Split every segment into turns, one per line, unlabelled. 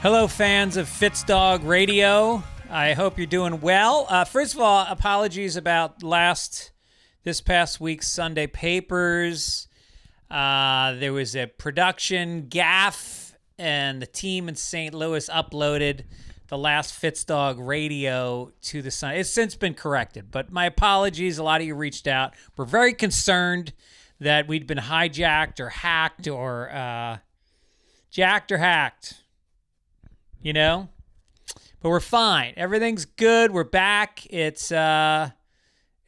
Hello, fans of Fitzdog Radio. I hope you're doing well. First of all, apologies about this past week's Sunday papers. There was a production gaffe, and the team in St. Louis uploaded the last Fitzdog Radio to the Sun. It's since been corrected, but my apologies. A lot of you reached out. We're very concerned that we'd been hijacked or hacked or jacked or hacked. You know, but we're fine. Everything's good. We're back. It's an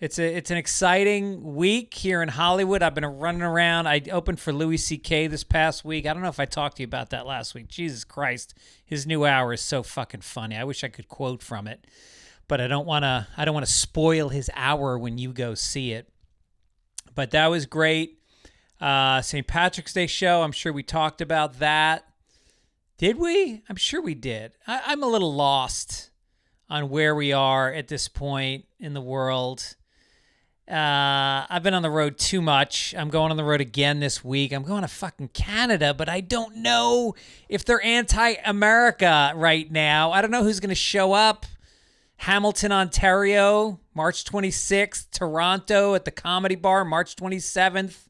exciting week here in Hollywood. I've been running around. I opened for Louie C.K. this past week. I don't know if I talked to you about that last week. Jesus Christ, his new hour is so fucking funny. I wish I could quote from it, but I don't want to spoil his hour when you go see it. But that was great. St. Patrick's Day show. I'm sure we talked about that. Did we? I'm sure we did. I'm a little lost on where we are at this point in the world. I've been on the road too much. I'm going on the road again this week. I'm going to fucking Canada, but I don't know if they're anti-America right now. I don't know who's going to show up. Hamilton, Ontario, March 26th. Toronto at the Comedy Bar, March 27th.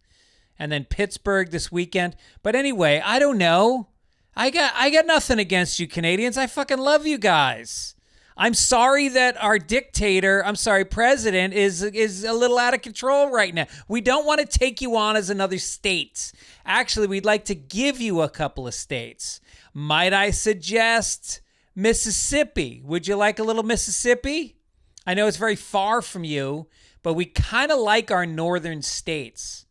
And then Pittsburgh this weekend. But anyway, I don't know. I got nothing against you Canadians. I fucking love you guys. I'm sorry that our president is a little out of control right now. We don't want to take you on as another state. Actually, we'd like to give you a couple of states. Might I suggest Mississippi? Would you like a little Mississippi? I know it's very far from you, but we kind of like our northern states.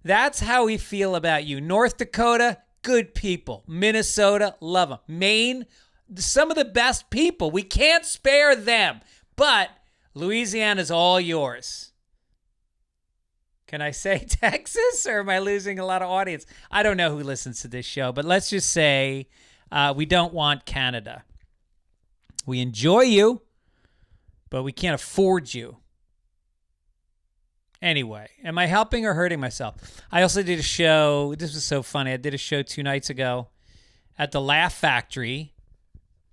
That's how we feel about you. North Dakota, good people. Minnesota, love them. Maine, some of the best people. We can't spare them. But Louisiana's all yours. Can I say Texas, or am I losing a lot of audience? I don't know who listens to this show, but let's just say we don't want Canada. We enjoy you, but we can't afford you. Anyway, am I helping or hurting myself? I also did a show. This was so funny. I did a show 2 nights ago at the Laugh Factory.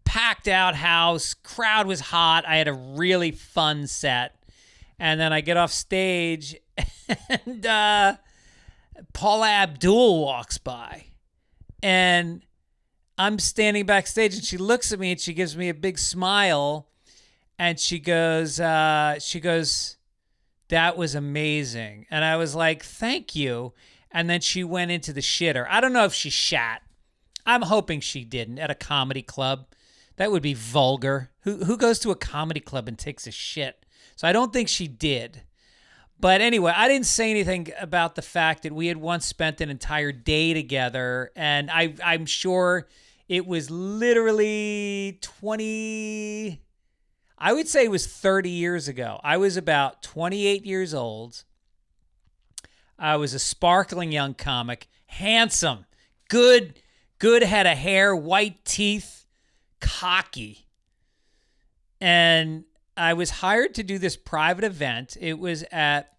Packed out house. Crowd was hot. I had a really fun set. And then I get off stage and Paula Abdul walks by. And I'm standing backstage and she looks at me and she gives me a big smile. And she goes, that was amazing. And I was like, thank you. And then she went into the shitter. I don't know if she shat. I'm hoping she didn't at a comedy club. That would be vulgar. Who goes to a comedy club and takes a shit? So I don't think she did. But anyway, I didn't say anything about the fact that we had once spent an entire day together. And I'm sure it was literally 20... I would say it was 30 years ago. I was about 28 years old. I was a sparkling young comic, handsome, good head of hair, white teeth, cocky. And I was hired to do this private event. It was at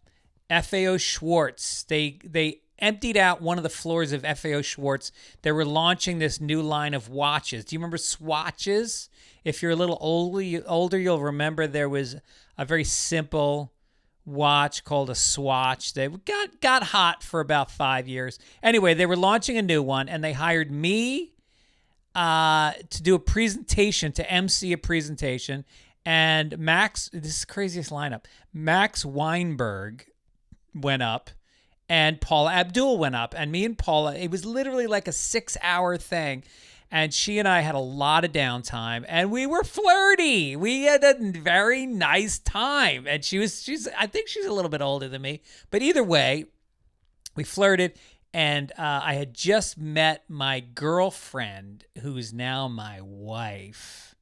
FAO Schwartz. They emptied out one of the floors of FAO Schwartz. They were launching this new line of watches. Do you remember swatches? If you're a little older, you'll remember there was a very simple watch called a swatch. They got hot for about 5 years. Anyway, they were launching a new one, and they hired me to do a presentation, to MC a presentation. And Max, this is the craziest lineup. Max Weinberg went up, and Paula Abdul went up. And me and Paula, it was literally like a 6-hour thing. And she and I had a lot of downtime, and we were flirty. We had a very nice time. And I think she's a little bit older than me. But either way, we flirted. And I had just met my girlfriend, who is now my wife.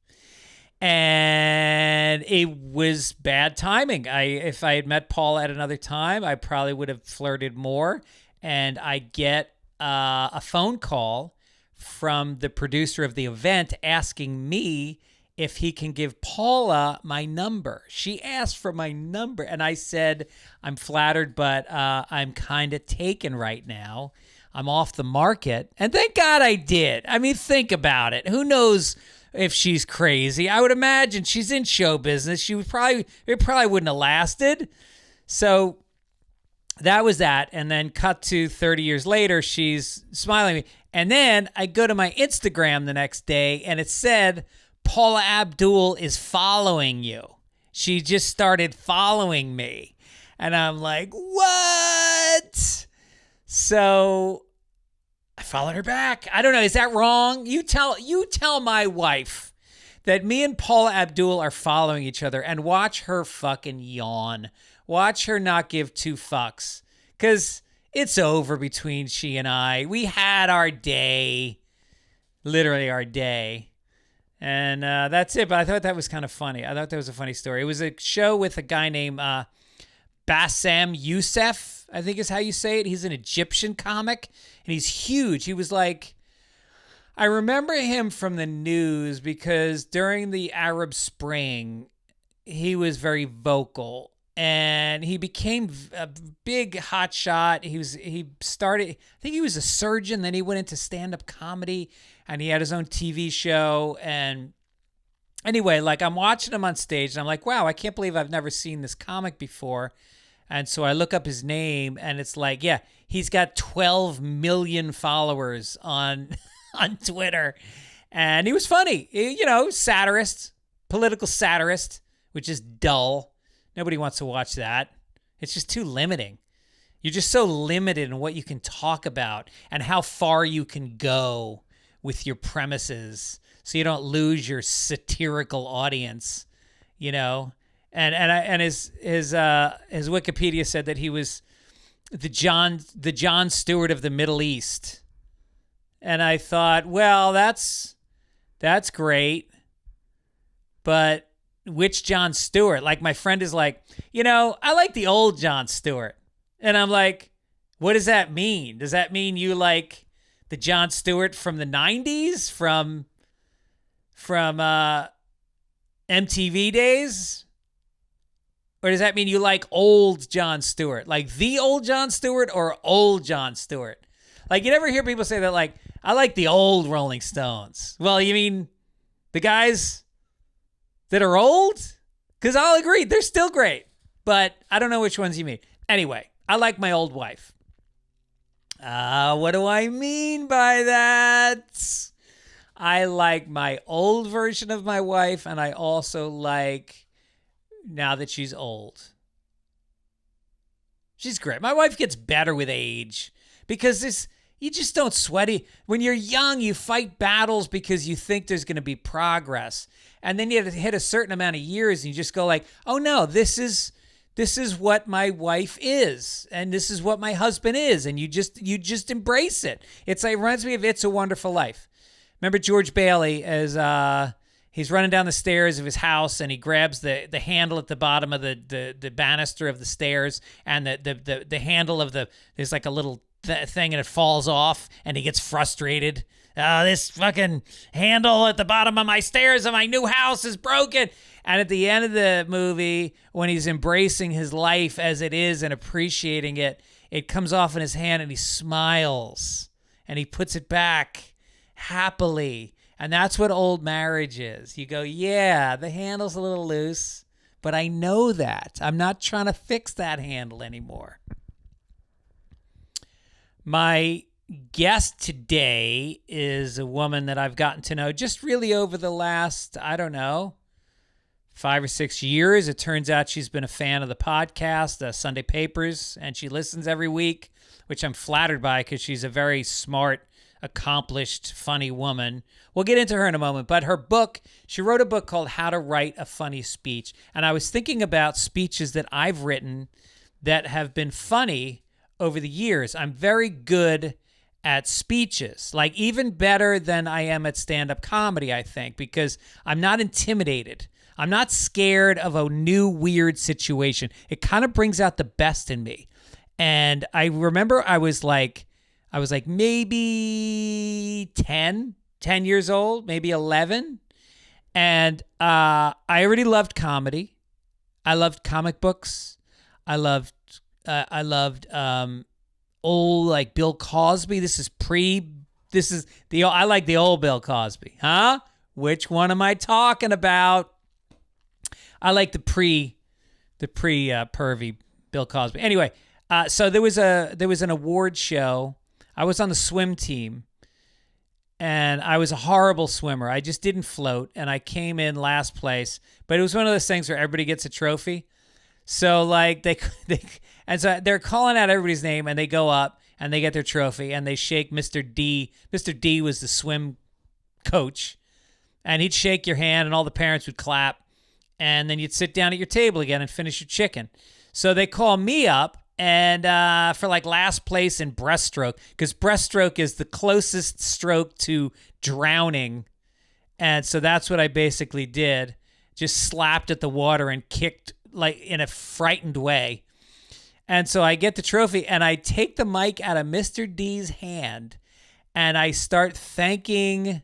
And it was bad timing. If I had met Paula at another time, I probably would have flirted more. And I get a phone call from the producer of the event asking me if he can give Paula my number. She asked for my number, and I said, I'm flattered, but I'm kind of taken right now. I'm off the market. And thank God I did. I mean, think about it. Who knows if she's crazy? I would imagine she's in show business. It probably wouldn't have lasted. So that was that. And then cut to 30 years later, she's smiling at me. And then I go to my Instagram the next day and it said, Paula Abdul is following you. She just started following me. And I'm like, what? So I followed her back. I don't know. Is that wrong? You tell my wife that me and Paula Abdul are following each other and watch her fucking yawn. Watch her not give two fucks. Because it's over between she and I. We had our day. Literally our day. And that's it. But I thought that was kind of funny. I thought that was a funny story. It was a show with a guy named Bassem Youssef, I think is how you say it. He's an Egyptian comic, and he's huge. He was like, I remember him from the news because during the Arab Spring, he was very vocal, and he became a big hotshot. He started, I think he was a surgeon, then he went into stand-up comedy, and he had his own TV show. And anyway, like I'm watching him on stage, and I'm like, wow, I can't believe I've never seen this comic before. And so I look up his name, and it's like, yeah, he's got 12 million followers on Twitter. And he was funny. Satirist, political satirist, which is dull. Nobody wants to watch that. It's just too limiting. You're just so limited in what you can talk about and how far you can go with your premises so you don't lose your satirical audience, And his Wikipedia said that he was the Jon Stewart of the Middle East. And I thought, well, that's great. But which Jon Stewart? Like my friend is like, I like the old Jon Stewart. And I'm like, what does that mean? Does that mean you like the Jon Stewart from the 90s from MTV days? Or does that mean you like old Jon Stewart? Like the old Jon Stewart or old Jon Stewart? Like you never hear people say that like, I like the old Rolling Stones. Well, you mean the guys that are old? Because I'll agree, they're still great. But I don't know which ones you mean. Anyway, I like my old wife. What do I mean by that? I like my old version of my wife, and I also like now that she's old. She's great. My wife gets better with age because you just don't sweat it. When you're young, you fight battles because you think there's going to be progress. And then you hit a certain amount of years and you just go like, oh no, this is what my wife is. And this is what my husband is. And you just embrace it. It reminds me of It's a Wonderful Life. Remember George Bailey as he's running down the stairs of his house and he grabs the handle at the bottom of the banister of the stairs, and the handle of there's like a little thing and it falls off and he gets frustrated. This fucking handle at the bottom of my stairs of my new house is broken. And at the end of the movie, when he's embracing his life as it is and appreciating it, it comes off in his hand and he smiles and he puts it back happily. And that's what old marriage is. You go, yeah, the handle's a little loose, but I know that. I'm not trying to fix that handle anymore. My guest today is a woman that I've gotten to know just really over the last, 5 or 6 years. It turns out she's been a fan of the podcast, Sunday Papers, and she listens every week, which I'm flattered by because she's a very smart, accomplished, funny woman. We'll get into her in a moment, but her book, she wrote a book called How to Write a Funny Speech. And I was thinking about speeches that I've written that have been funny over the years. I'm very good at speeches, like even better than I am at stand-up comedy, I think, because I'm not intimidated. I'm not scared of a new weird situation. It kind of brings out the best in me. And I remember I was like maybe 10 years old, maybe 11. And I already loved comedy. I loved comic books. I loved old like Bill Cosby. I like the old Bill Cosby. Huh? Which one am I talking about? I like the pre pervy Bill Cosby. Anyway, so there was an award show. I was on the swim team, and I was a horrible swimmer. I just didn't float, and I came in last place. But it was one of those things where everybody gets a trophy. So like and so they're calling out everybody's name, and they go up and they get their trophy and they shake Mr. D. Mr. D was the swim coach, and he'd shake your hand, and all the parents would clap, and then you'd sit down at your table again and finish your chicken. So they call me up. And for like last place in breaststroke, because breaststroke is the closest stroke to drowning. And so that's what I basically did. Just slapped at the water and kicked like in a frightened way. And so I get the trophy and I take the mic out of Mr. D's hand and I start thanking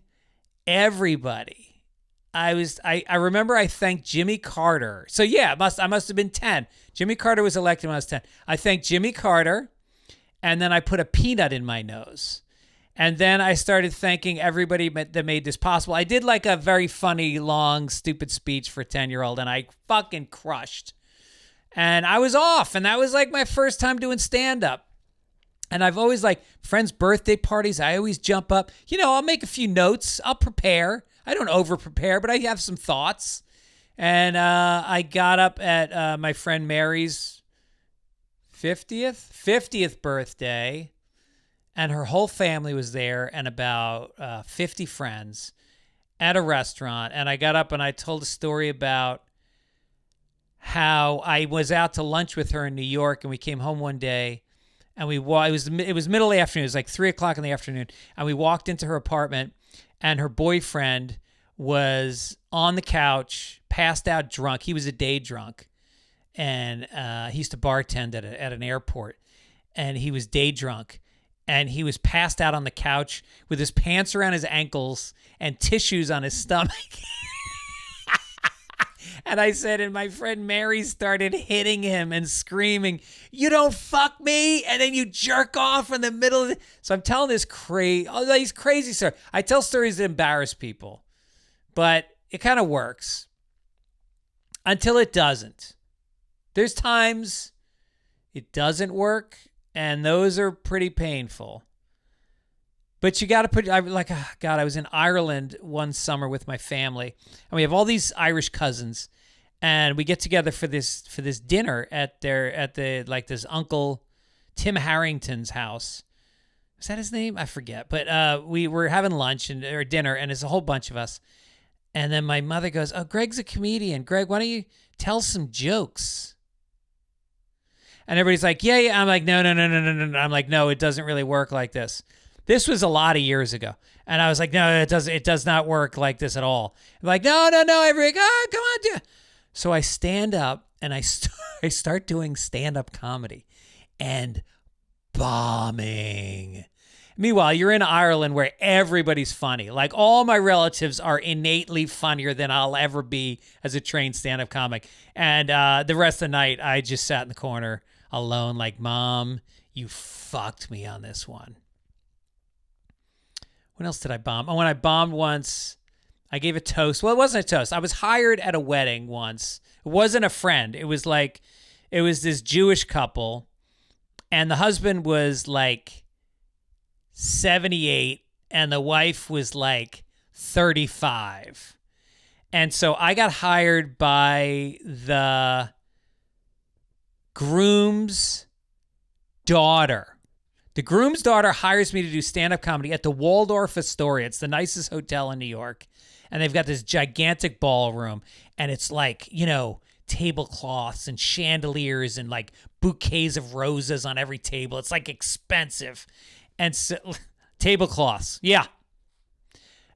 everybody. I remember I thanked Jimmy Carter. So yeah, I must have been 10. Jimmy Carter was elected when I was 10. I thanked Jimmy Carter, and then I put a peanut in my nose. And then I started thanking everybody that made this possible. I did like a very funny, long, stupid speech for a 10-year-old, and I fucking crushed. And I was off, and that was like my first time doing stand-up. And I've always like friends' birthday parties. I always jump up. I'll make a few notes. I'll prepare. I don't over-prepare, but I have some thoughts. And I got up at my friend Mary's 50th birthday, and her whole family was there and about 50 friends at a restaurant. And I got up and I told a story about how I was out to lunch with her in New York, and we came home one day, and it was middle of the afternoon. It was like 3 o'clock in the afternoon, and we walked into her apartment, and her boyfriend was on the couch, passed out drunk. He was a day drunk, and he used to bartend at an airport, and he was day drunk, and he was passed out on the couch with his pants around his ankles and tissues on his stomach. And I said, and my friend Mary started hitting him and screaming, "You don't fuck me!" And then you jerk off in the middle of it. So I'm telling these crazy stories. I tell stories that embarrass people, but it kind of works until it doesn't. There's times it doesn't work, and those are pretty painful. But you got to put, I was in Ireland one summer with my family, and we have all these Irish cousins, and we get together for this dinner at this Uncle Tim Harrington's house. Is that his name? I forget. But we were having lunch or dinner, and there's a whole bunch of us. And then my mother goes, "Oh, Greg's a comedian. Greg, why don't you tell some jokes?" And everybody's like, yeah. I'm like, no. I'm like, no, it doesn't really work like this. This was a lot of years ago. And I was like, no, it does not work like this at all. I'm like, no. Everybody, come on, do it. So I stand up and I start doing stand-up comedy and bombing. Meanwhile, you're in Ireland where everybody's funny. Like all my relatives are innately funnier than I'll ever be as a trained stand-up comic. And the rest of the night, I just sat in the corner alone like, Mom, you fucked me on this one. When else did I bomb? Oh, when I bombed once, I gave a toast. Well, it wasn't a toast. I was hired at a wedding once. It wasn't a friend. It was this Jewish couple, and the husband was like 78, and the wife was like 35. And so I got hired by the groom's daughter. The groom's daughter hires me to do stand-up comedy at the Waldorf Astoria. It's the nicest hotel in New York. And they've got this gigantic ballroom. And it's like, tablecloths and chandeliers and like bouquets of roses on every table. It's like expensive. And so, tablecloths. Yeah.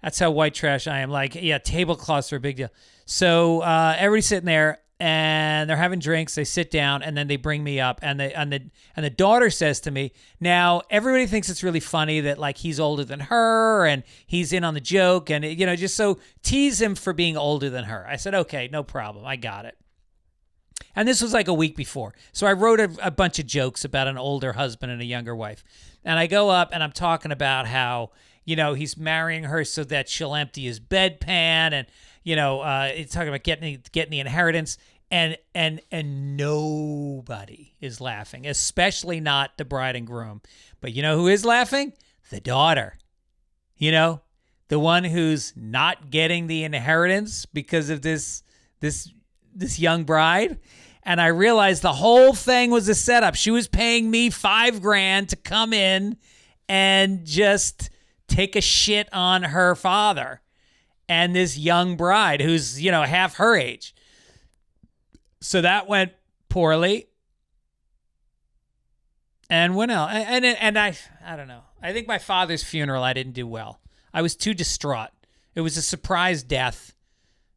That's how white trash I am. Like, yeah, tablecloths are a big deal. So everybody's sitting there. And they're having drinks. They sit down, and then they bring me up. And the daughter says to me, "Now everybody thinks it's really funny that like he's older than her, and he's in on the joke, and just so tease him for being older than her." I said, "Okay, no problem. I got it." And this was like a week before. So I wrote a bunch of jokes about an older husband and a younger wife. And I go up and I'm talking about how, he's marrying her so that she'll empty his bedpan. And, it's talking about getting the inheritance. And nobody is laughing, especially not the bride and groom. But you know who is laughing? The daughter. The one who's not getting the inheritance because of this young bride. And I realized the whole thing was a setup. She was paying me $5,000 to come in and just take a shit on her father and this young bride who's, half her age. So that went poorly. And what else? And I don't know. I think my father's funeral, I didn't do well. I was too distraught. It was a surprise death.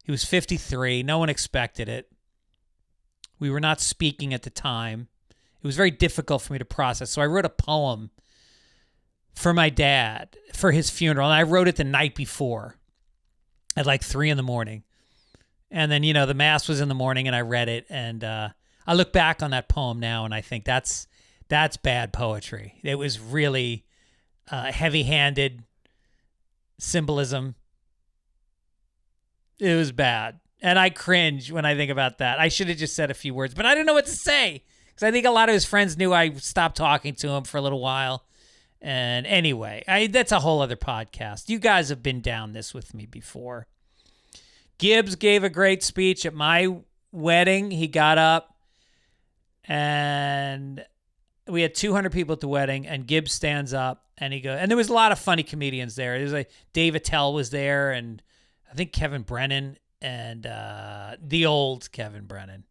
He was 53. No one expected it. We were not speaking at the time. It was very difficult for me to process. So I wrote a poem for my dad for his funeral. And I wrote it the night before at like 3 a.m. And then, the mass was in the morning and I read it. And I look back on that poem now and I think that's bad poetry. It was really heavy-handed symbolism. It was bad. And I cringe when I think about that. I should have just said a few words, but I didn't know what to say because I think a lot of his friends knew I stopped talking to him for a little while. And anyway, that's a whole other podcast. You guys have been down this with me before. Gibbs gave a great speech at my wedding. He got up and we had 200 people at the wedding and Gibbs stands up and he goes, and there was a lot of funny comedians there. There was like Dave Attell was there and I think Kevin Brennan and the old Kevin Brennan.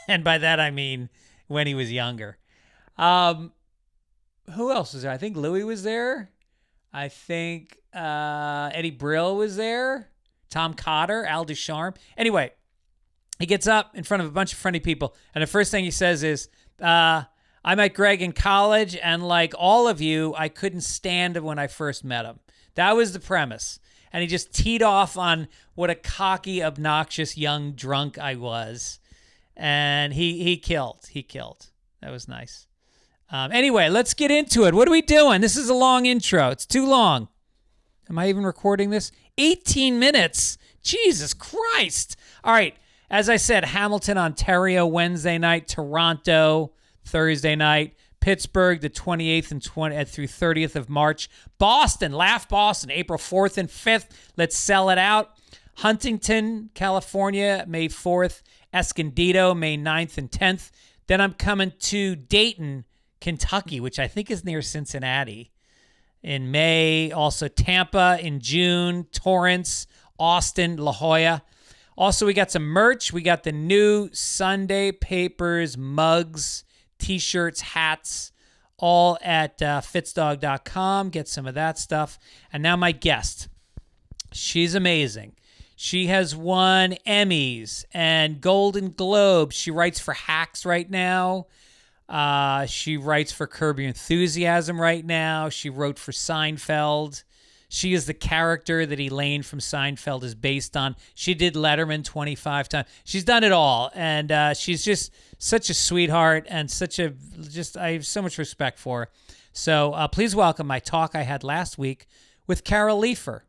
And by that, I mean when he was younger. Who else was there? I think Louie was there. I think Eddie Brill was there. Tom Cotter, Al Ducharme. Anyway, he gets up in front of a bunch of funny people. And the first thing he says is, I met Greg in college. And like all of you, I couldn't stand him when I first met him. That was the premise. And he just teed off on what a cocky, obnoxious, young drunk I was. And he killed. He killed. That was nice. Anyway, let's get into it. What are we doing? This is a long intro. It's too long. Am I even recording this? 18 minutes. Jesus Christ. All right. As I said, Hamilton, Ontario, Wednesday night. Toronto, Thursday night. Pittsburgh, the 28th and 20th through 30th of March. Boston, Laugh Boston, April 4th and 5th. Let's sell it out. Huntington, California, May 4th. Escondido, May 9th and 10th. Then I'm coming to Dayton, Kentucky, which I think is near Cincinnati, in May. Also Tampa in June. Torrance, Austin, La Jolla. Also, we got some merch. We got the new Sunday papers, mugs, T-shirts, hats, all at Fitzdog.com. Get some of that stuff. And now my guest. She's amazing. She has won Emmys and Golden Globes. She writes for Hacks right now. She writes for Curb Your Enthusiasm right now. She wrote for Seinfeld. She is the character that Elaine from Seinfeld is based on. She did Letterman 25 times. She's done it all. And she's just such a sweetheart and I have so much respect for her. So please welcome my talk I had last week with Carol Leifer.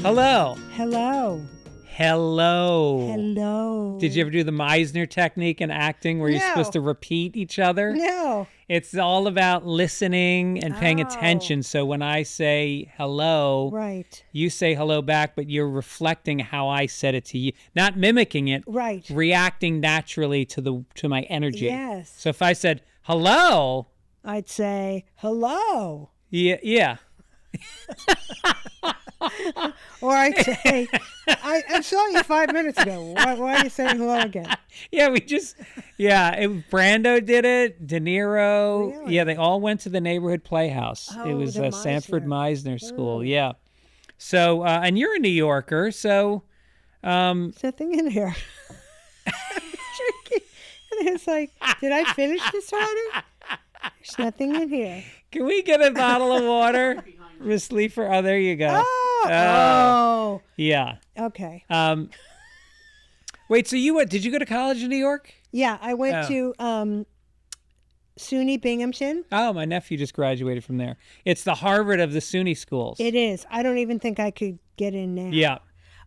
Hello.
Hello.
Hello.
Hello.
Did you ever do the Meisner technique in acting where you're supposed to repeat each other?
No.
It's all about listening and paying attention. So when I say hello,
right,
you say hello back, but you're reflecting how I said it to you, not mimicking it,
right,
reacting naturally to my energy.
Yes.
So if I said hello,
I'd say hello.
Yeah.
Or I'd say, I saw you 5 minutes ago. Why are you saying hello again?
Yeah, Brando did it, De Niro.
Really?
Yeah, they all went to the neighborhood playhouse.
Oh,
it was
the
Sanford Meisner School.
Oh.
Yeah. So, and you're a New Yorker, so.
Something in here. It's like, did I finish this already? There's nothing in here.
Can we get a bottle of water, Miss Leifer? Oh, there you go.
Oh.
Yeah.
Okay.
Wait, so did you go to college in New York?
Yeah, I went to SUNY Binghamton.
Oh, my nephew just graduated from there. It's the Harvard of the SUNY schools.
It is. I don't even think I could get in now.
Yeah.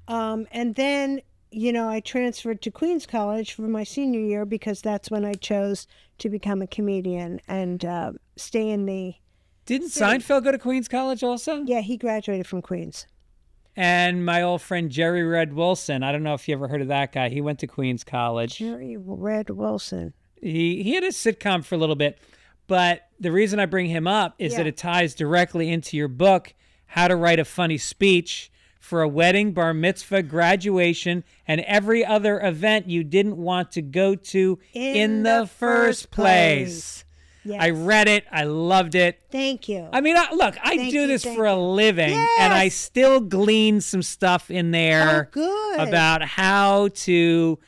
And then, I transferred to Queens College for my senior year because that's when I chose to become a comedian and stay in the...
Didn't Seinfeld go to Queens College also?
Yeah, he graduated from Queens.
And my old friend Jerry Red Wilson, I don't know if you ever heard of that guy. He went to Queens College.
Jerry Red Wilson.
He had a sitcom for a little bit, but the reason I bring him up is that it ties directly into your book, How to Write a Funny Speech for a Wedding, Bar Mitzvah, Graduation, and every other event you didn't want to go to in the first place.
Yes.
I read it. I loved it.
Thank you.
I mean, look, I do this for a living, and I still glean some stuff in there about how to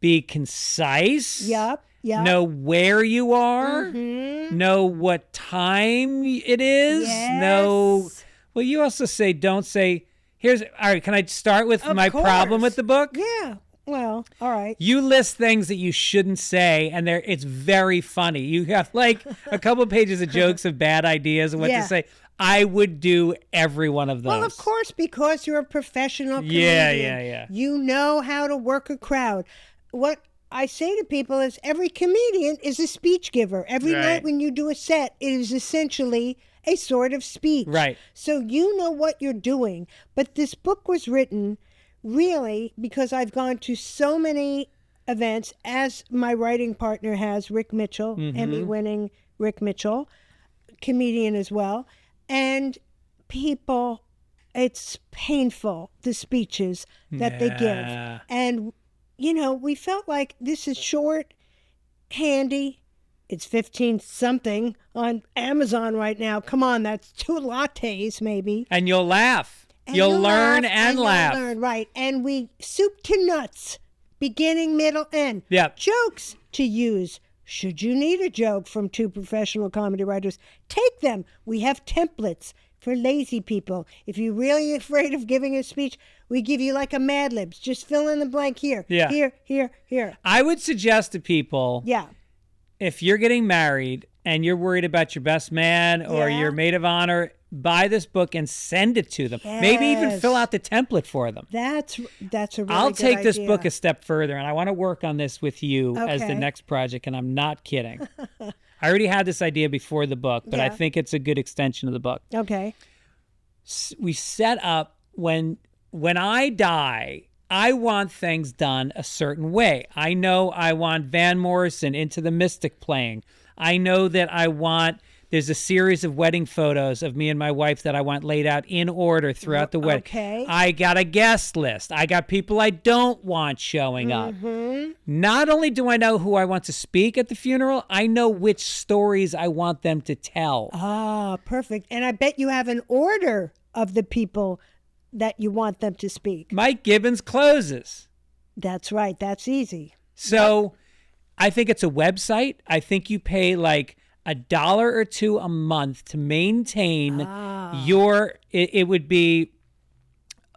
be concise.
Yep.
Know where you are. Know what time it is.
Yes.
Well, you also say, don't say, all right, can I start with my problem with the book?
Yeah. Well, all right.
You list things that you shouldn't say, and it's very funny. You have like a couple of pages of jokes of bad ideas and what to say. I would do every one of those.
Well, of course, because you're a professional comedian.
Yeah.
You know how to work a crowd. What I say to people is every comedian is a speech giver. Every night when you do a set, it is essentially a sort of speech.
Right.
So you know what you're doing. But this book was written really because I've gone to so many events, as my writing partner has, Rick Mitchell, Emmy-winning Rick Mitchell, comedian as well. And people, it's painful, the speeches that they give. And, we felt like this is short, handy. It's 15-something on Amazon right now. Come on, that's 2 lattes maybe.
And you'll laugh. You'll learn and laugh.
You'll learn, right. And we soup to nuts, beginning, middle, end.
Yeah.
Jokes to use. Should you need a joke from 2 professional comedy writers, take them. We have templates for lazy people. If you're really afraid of giving a speech, we give you like a Mad Libs. Just fill in the blank here.
Yeah.
Here.
I would suggest to people, if you're getting married and you're worried about your best man or your maid of honor, buy this book and send it to them.
Yes.
Maybe even fill out the template for them.
That's a really
I'll
good
take this
idea.
book a step further, and I want to work on this with you as the next project, and I'm not kidding. I already had this idea before the book, but I think it's a good extension of the book.
Okay.
We set up when I die, I want things done a certain way. I know I want Van Morrison Into the Mystic playing. I know that there's a series of wedding photos of me and my wife that I want laid out in order throughout the wedding.
Okay.
I got a guest list. I got people I don't want showing up. Not only do I know who I want to speak at the funeral, I know which stories I want them to tell.
Ah, perfect. And I bet you have an order of the people that you want them to speak.
Mike Gibbons closes.
That's right. That's easy.
So I think it's a website. I think you pay like $1 or $2 a month to maintain it would be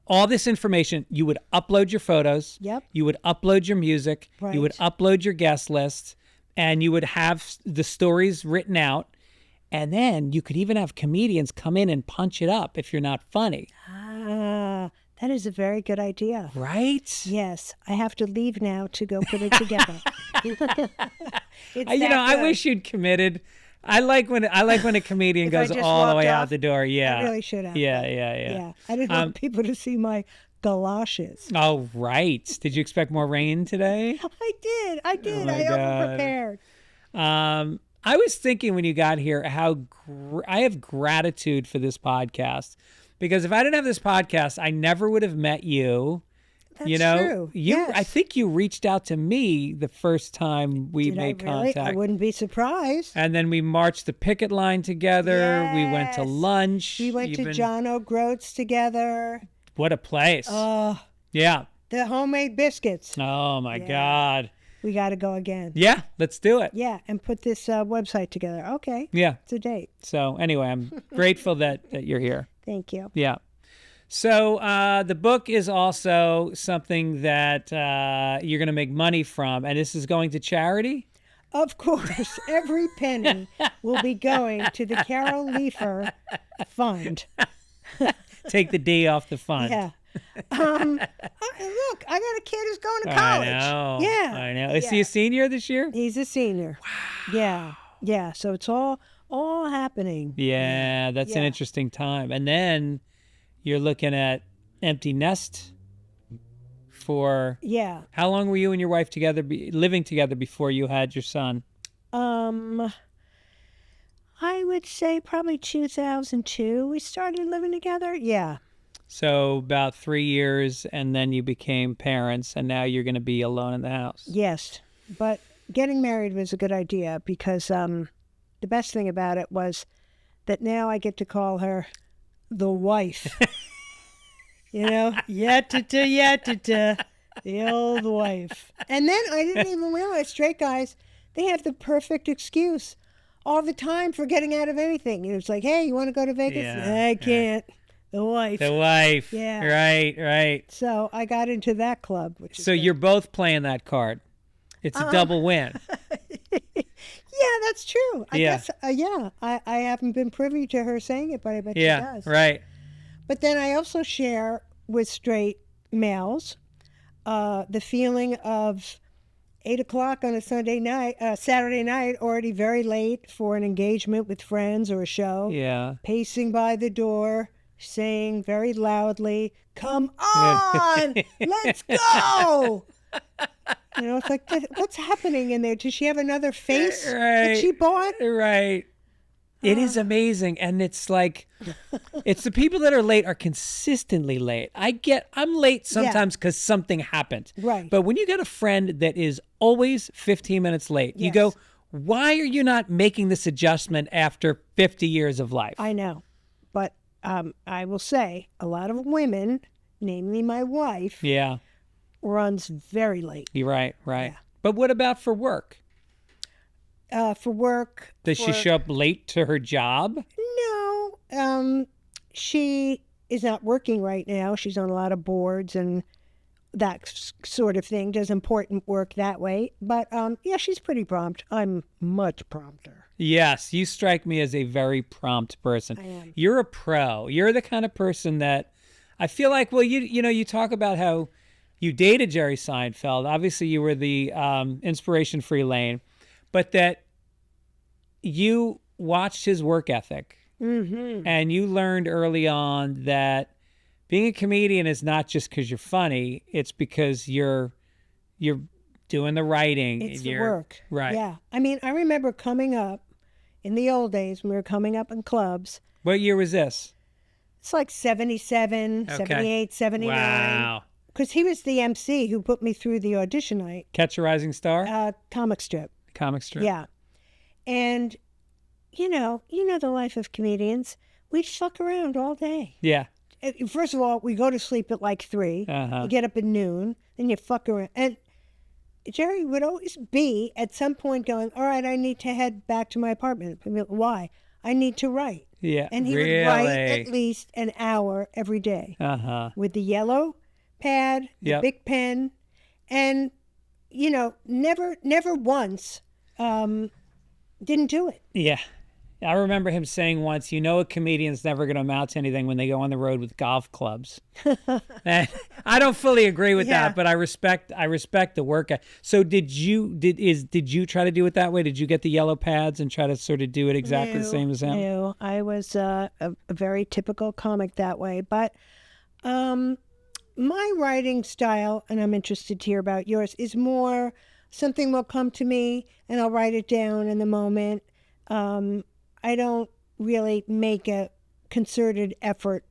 all this information. You would upload your photos.
Yep.
You would upload your music.
Right.
You would upload your guest list, and you would have the stories written out. And then you could even have comedians come in and punch it up if you're not funny.
Ah, that is a very good idea.
Right?
Yes. I have to leave now to go put it together.
I wish you'd committed. I like when a comedian goes all the way out the door. Yeah.
I really should have.
Yeah.
I didn't want people to see my galoshes.
Oh, right. Did you expect more rain today?
I did.
Oh,
I overprepared.
I was thinking when you got here how I have gratitude for this podcast, because if I didn't have this podcast, I never would have met you.
That's true. Yes.
I think you reached out to me the first time we made contact.
I wouldn't be surprised.
And then we marched the picket line together. Yes. We went to lunch.
We went to John O'Groats together.
What a place. Yeah.
The homemade biscuits.
Oh, my God.
we got to go again.
Yeah, let's do it.
Yeah, and put this website together. Okay.
Yeah.
It's a date.
So anyway, I'm grateful that you're here.
Thank you.
Yeah. So the book is also something that you're going to make money from, and this is going to charity?
Of course, every penny will be going to the Carol Leifer Fund.
Take the D off the fund.
Yeah. Look, I got a kid who's going to college.
I know.
Yeah.
I know. Is he a senior this year?
He's a senior. Wow. Yeah. Yeah. So it's all happening.
Yeah, that's an interesting time. And then you're looking at empty nest for how long were you and your wife together living together before you had your son?
I would say probably 2002 we started living together. Yeah.
So about 3 years, and then you became parents, and now you're going to be alone in the house.
Yes, but getting married was a good idea because the best thing about it was that now I get to call her the wife. You know, the old wife. And then I didn't even realize straight guys, they have the perfect excuse all the time for getting out of anything. You know, it's like, hey, you want to go to Vegas?
Yeah,
I can't. The wife.
The wife.
Yeah.
Right.
So I got into that club. Which is
so you're both playing that card. It's a double win.
Yeah, that's true. I
Yeah.
guess, I haven't been privy to her saying it, but I bet she does.
Right.
But then I also share with straight males the feeling of 8 o'clock on a Saturday night, already very late for an engagement with friends or a show.
Yeah.
Pacing by the door, saying very loudly, "Come on, let's go!" You know, it's like, what's happening in there? Does she have another face that she bought?
Right. It is amazing. And it's like, it's the people that are late are consistently late. I'm late sometimes because something happened.
Right.
But when you get a friend that is always 15 minutes late, you
Yes.
go, why are you not making this adjustment after 50 years of life?
I know. But I will say, a lot of women, namely my wife,
Yeah.
runs very late.
You're right.
Yeah.
But what about for work?
For work.
Does she show up late to her job?
No. She is not working right now. She's on a lot of boards and that sort of thing, does important work that way. But yeah, she's pretty prompt. I'm much prompter.
Yes, you strike me as a very prompt person.
I am.
You're a pro. You're the kind of person that I feel like, well, you talk about how you dated Jerry Seinfeld. Obviously, you were the inspiration for Elaine, but that you watched his work ethic.
Mm-hmm.
And you learned early on that being a comedian is not just because you're funny. It's because you're doing the writing.
It's
and
the work.
Right.
Yeah. I mean, I remember coming up in the old days when we were coming up in clubs.
What year was this?
It's like 77,
Okay.
78, 79.
Wow.
Because he was the MC who put me through the audition night.
Catch a Rising Star?
Comic strip.
Comic strip.
Yeah. And, you know the life of comedians. We'd fuck around all day.
Yeah.
First of all, we go to sleep at like 3.
Uh-huh.
You get up at noon. Then you fuck around. And Jerry would always be at some point going, all right, I need to head back to my apartment. I'd be like, why? I need to write.
Yeah.
And he
really?
would write at least an hour every day
Uh-huh.
with the yellow pad, the
Yep.
big pen, and, never once didn't do it.
Yeah. I remember him saying once, a comedian's never going to amount to anything when they go on the road with golf clubs. And I don't fully agree with
Yeah.
that, but I respect the work. So did you try to do it that way? Did you get the yellow pads and try to sort of do it exactly the same as him?
No, I was a very typical comic that way. But my writing style, and I'm interested to hear about yours, is more something will come to me and I'll write it down in the moment. I don't really make a concerted effort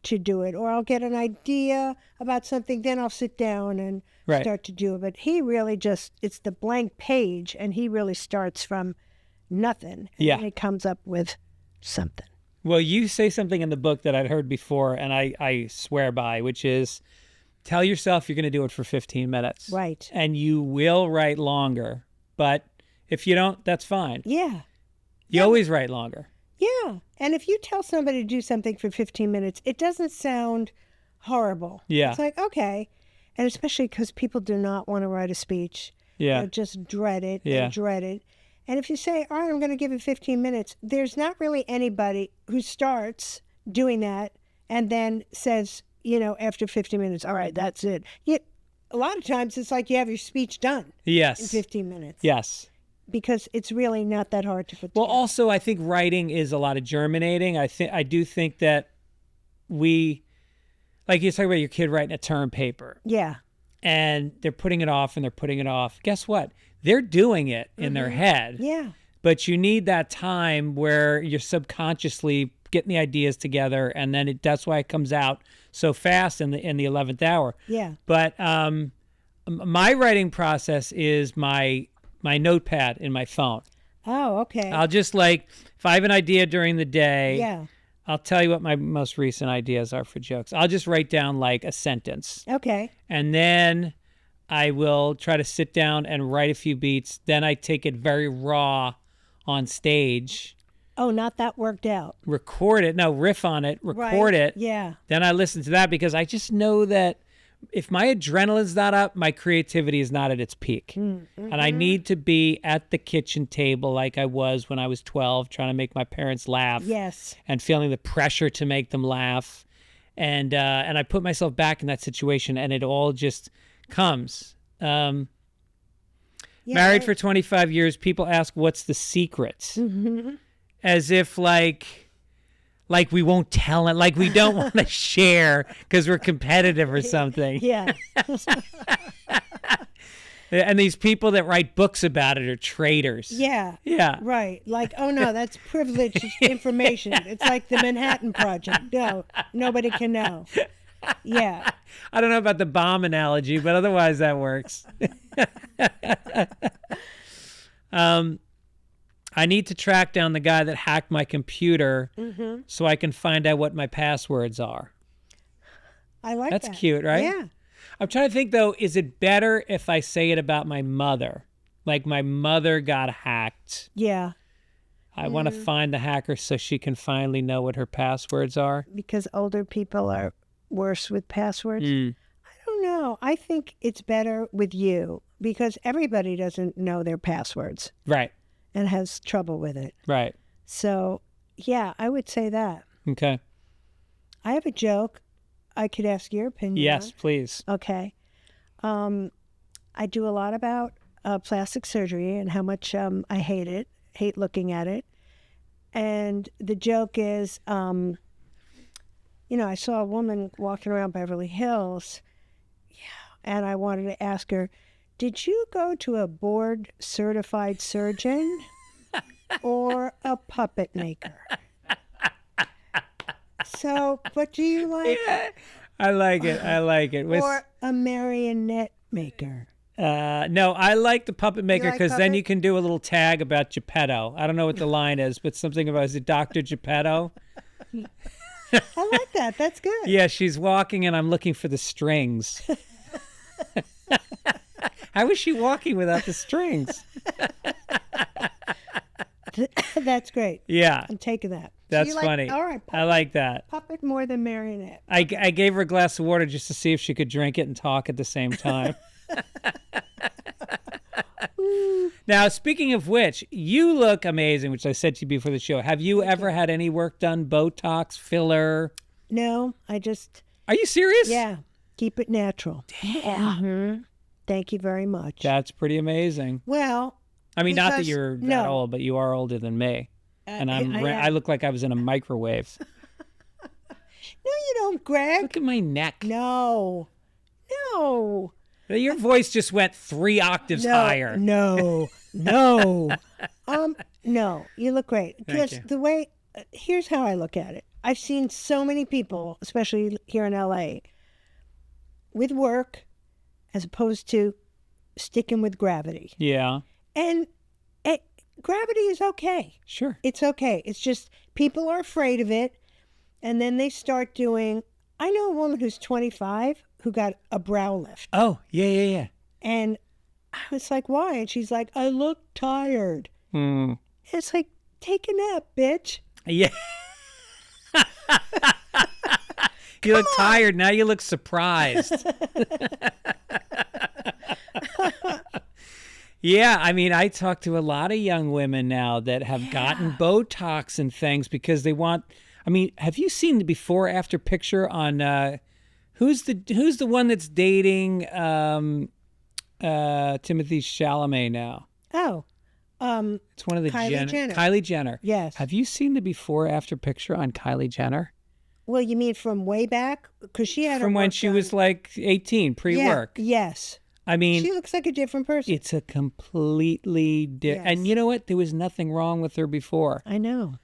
to do it, or I'll get an idea about something, then I'll sit down and start to do it. But he really it's the blank page, and he really starts from nothing. And then he comes up with something.
Well, you say something in the book that I'd heard before, and I swear by, which is tell yourself you're going to do it for 15 minutes.
Right.
And you will write longer. But if you don't, that's fine.
Yeah.
You always write longer.
Yeah. And if you tell somebody to do something for 15 minutes, it doesn't sound horrible.
Yeah.
It's like, okay. And especially because people do not want to write a speech.
Yeah.
They just dread it
Yeah.
and dread it. And if you say, all right, I'm going to give it 15 minutes, there's not really anybody who starts doing that and then says, after 15 minutes, all right, that's it. Yet, a lot of times it's like you have your speech done
Yes.
in 15 minutes.
Yes.
Because it's really not that hard to put
Well,
together.
also, I think writing is a lot of germinating. I do think that like you talk about your kid writing a term paper.
Yeah.
And they're putting it off and they're putting it off. Guess what? They're doing it in their head.
Yeah.
But you need that time where you're subconsciously getting the ideas together, and then that's why it comes out so fast in the 11th hour.
Yeah.
But my writing process is my notepad in my phone.
Oh, okay.
I'll just if I have an idea during the day,
Yeah.
I'll tell you what my most recent ideas are for jokes. I'll just write down a sentence.
Okay.
And then I will try to sit down and write a few beats. Then I take it very raw on stage.
Oh, not that worked out.
Record it. No, riff on it. Record it.
Yeah.
Then I listen to that because I just know that if my adrenaline's not up, my creativity is not at its peak.
Mm-hmm.
And I need to be at the kitchen table like I was when I was 12, trying to make my parents laugh.
Yes.
And feeling the pressure to make them laugh. And I put myself back in that situation, and it all just comes. Married for 25 years, people ask, what's the secret?
Mm-hmm.
As if like we won't tell it, like we don't want to share because we're competitive or something.
Yeah.
And these people that write books about it are traitors.
Yeah.
Yeah.
Right. Like, oh no, that's privileged information. It's like the Manhattan Project. No, nobody can know. Yeah.
I don't know about the bomb analogy, but otherwise that works. I need to track down the guy that hacked my computer so I can find out what my passwords are.
I like that.
That's cute, right?
Yeah.
I'm trying to think, though, is it better if I say it about my mother? Like my mother got hacked.
Yeah.
I want to find the hacker so she can finally know what her passwords are.
Because older people are worse with passwords. I don't know. I think it's better with you because everybody doesn't know their passwords.
Right.
And has trouble with it.
Right.
So, yeah, I would say that.
Okay.
I have a joke. I could ask your opinion.
Yes, please.
Okay. I do a lot about plastic surgery and how much I hate looking at it. And the joke is, I saw a woman walking around Beverly Hills, and I wanted to ask her, did you go to a board-certified surgeon or a puppet maker? So, what do you like?
Yeah, I like it. I like it.
Or a marionette maker?
No, I like the puppet maker
like
because then
puppet?
you can do a little tag about Geppetto. I don't know what the line is, but something about, is it Dr. Geppetto?
I like that. That's good.
Yeah, she's walking and I'm looking for the strings. How is she walking without the strings?
That's great.
Yeah.
I'm taking that.
That's
So you like,
funny.
all right,
I like that.
puppet more than marionette.
I gave her a glass of water just to see if she could drink it and talk at the same time. Now, speaking of which, you look amazing, which I said to you before the show. Have you ever had any work done? Botox, filler?
No, I just,
Are you serious?
yeah, keep it natural.
Damn.
Thank you very much.
That's pretty amazing.
Well,
I mean, not that
because-
you're that
no.
old, but you are older than me. And I look like I was in a microwave.
No, you don't, Greg.
Look at my neck.
No.
Your voice just went 3 octaves higher.
No. No, you look great. Because
you.
the way, here's how I look at it. I've seen so many people, especially here in LA, with work as opposed to sticking with gravity.
Yeah.
And gravity is okay.
Sure.
It's okay. It's just people are afraid of it. And then they start doing, I know a woman who's 25 who got a brow lift.
Oh, yeah.
And I was like, why? And she's like, I look tired. It's like, take a nap, bitch.
Yeah. You look tired. Now you look surprised. Yeah, I mean, I talk to a lot of young women now that have gotten Botox and things because they want. I mean, have you seen the before-after picture on who's the one that's dating Timothy Chalamet now?
Oh,
it's one of the
Kylie Jenner.
Kylie Jenner.
Yes.
Have you seen the before-after picture on Kylie Jenner?
Well, you mean from way back? Because she had
from when she was like 18, pre-work.
Yeah, yes.
I mean,
she looks like a different person.
It's a completely different.
Yes.
And you know what? There was nothing wrong with her before.
I know.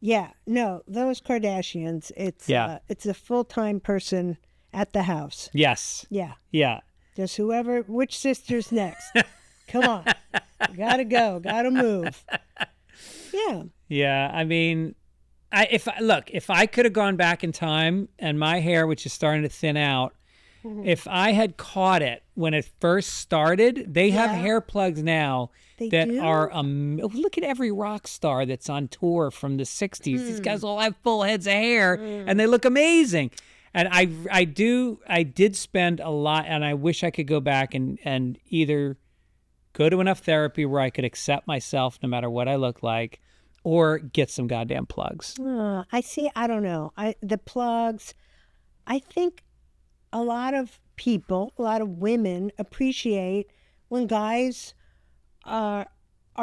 Yeah, no, those Kardashians. It's a full-time person at the house.
Yes.
Yeah. Just which sister's next? Come on, gotta go, gotta move. Yeah.
Yeah, I mean, if I could have gone back in time and my hair, which is starting to thin out. If I had caught it when it first started, they have hair plugs now that are look at every rock star that's on tour from the 60s. These guys all have full heads of hair and they look amazing. And I did spend a lot, and I wish I could go back and either go to enough therapy where I could accept myself no matter what I look like, or get some goddamn plugs.
I see. I don't know. The plugs, I think a lot of women appreciate when guys are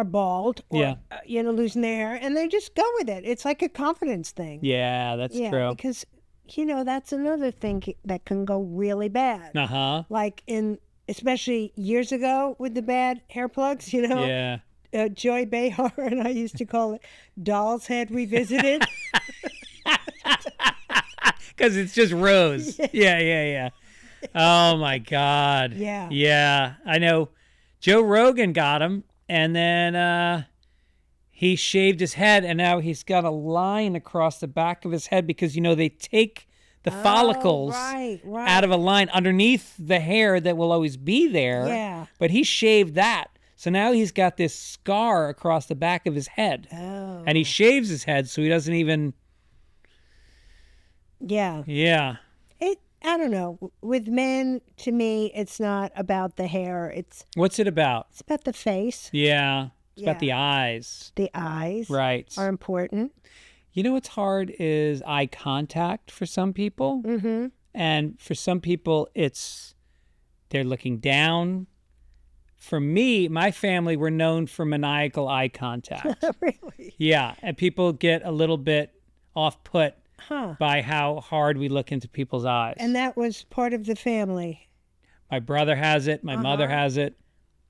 bald or losing their hair, and they just go with it. It's like a confidence thing.
Yeah, that's true.
Because that's another thing that can go really bad. Like especially years ago with the bad hair plugs.
Yeah.
Joy Behar and I used to call it Doll's Head Revisited.
Because it's just rose. Yeah. Oh, my God. Yeah. I know Joe Rogan got him, and then he shaved his head, and now he's got a line across the back of his head because, they take the follicles out of a line underneath the hair that will always be there.
Yeah.
But he shaved that. So now he's got this scar across the back of his head.
Oh.
And he shaves his head so he doesn't even...
Yeah. I don't know. With men, to me, it's not about the hair.
What's it about?
It's about the face.
Yeah. It's about the eyes.
The eyes are important.
You know what's hard is eye contact for some people.
Mm-hmm.
And for some people, they're looking down. For me, my family were known for maniacal eye contact.
Really?
Yeah. And people get a little bit off-put by how hard we look into people's eyes.
And that was part of the family.
My brother has it. My mother has it.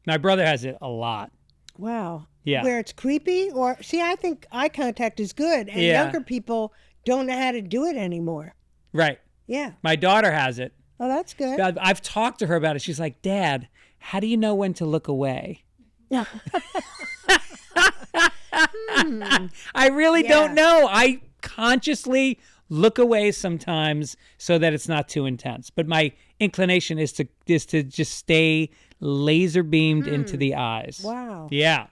My brother has it a lot.
Wow.
Yeah.
Where it's creepy? I think eye contact is good. And younger people don't know how to do it anymore.
Right.
Yeah.
My daughter has it.
Oh, that's good.
I've talked to her about it. She's like, Dad, how do you know when to look away? I really don't know. I consciously look away sometimes so that it's not too intense. But my inclination is to just stay laser beamed into the eyes.
Wow.
Yeah.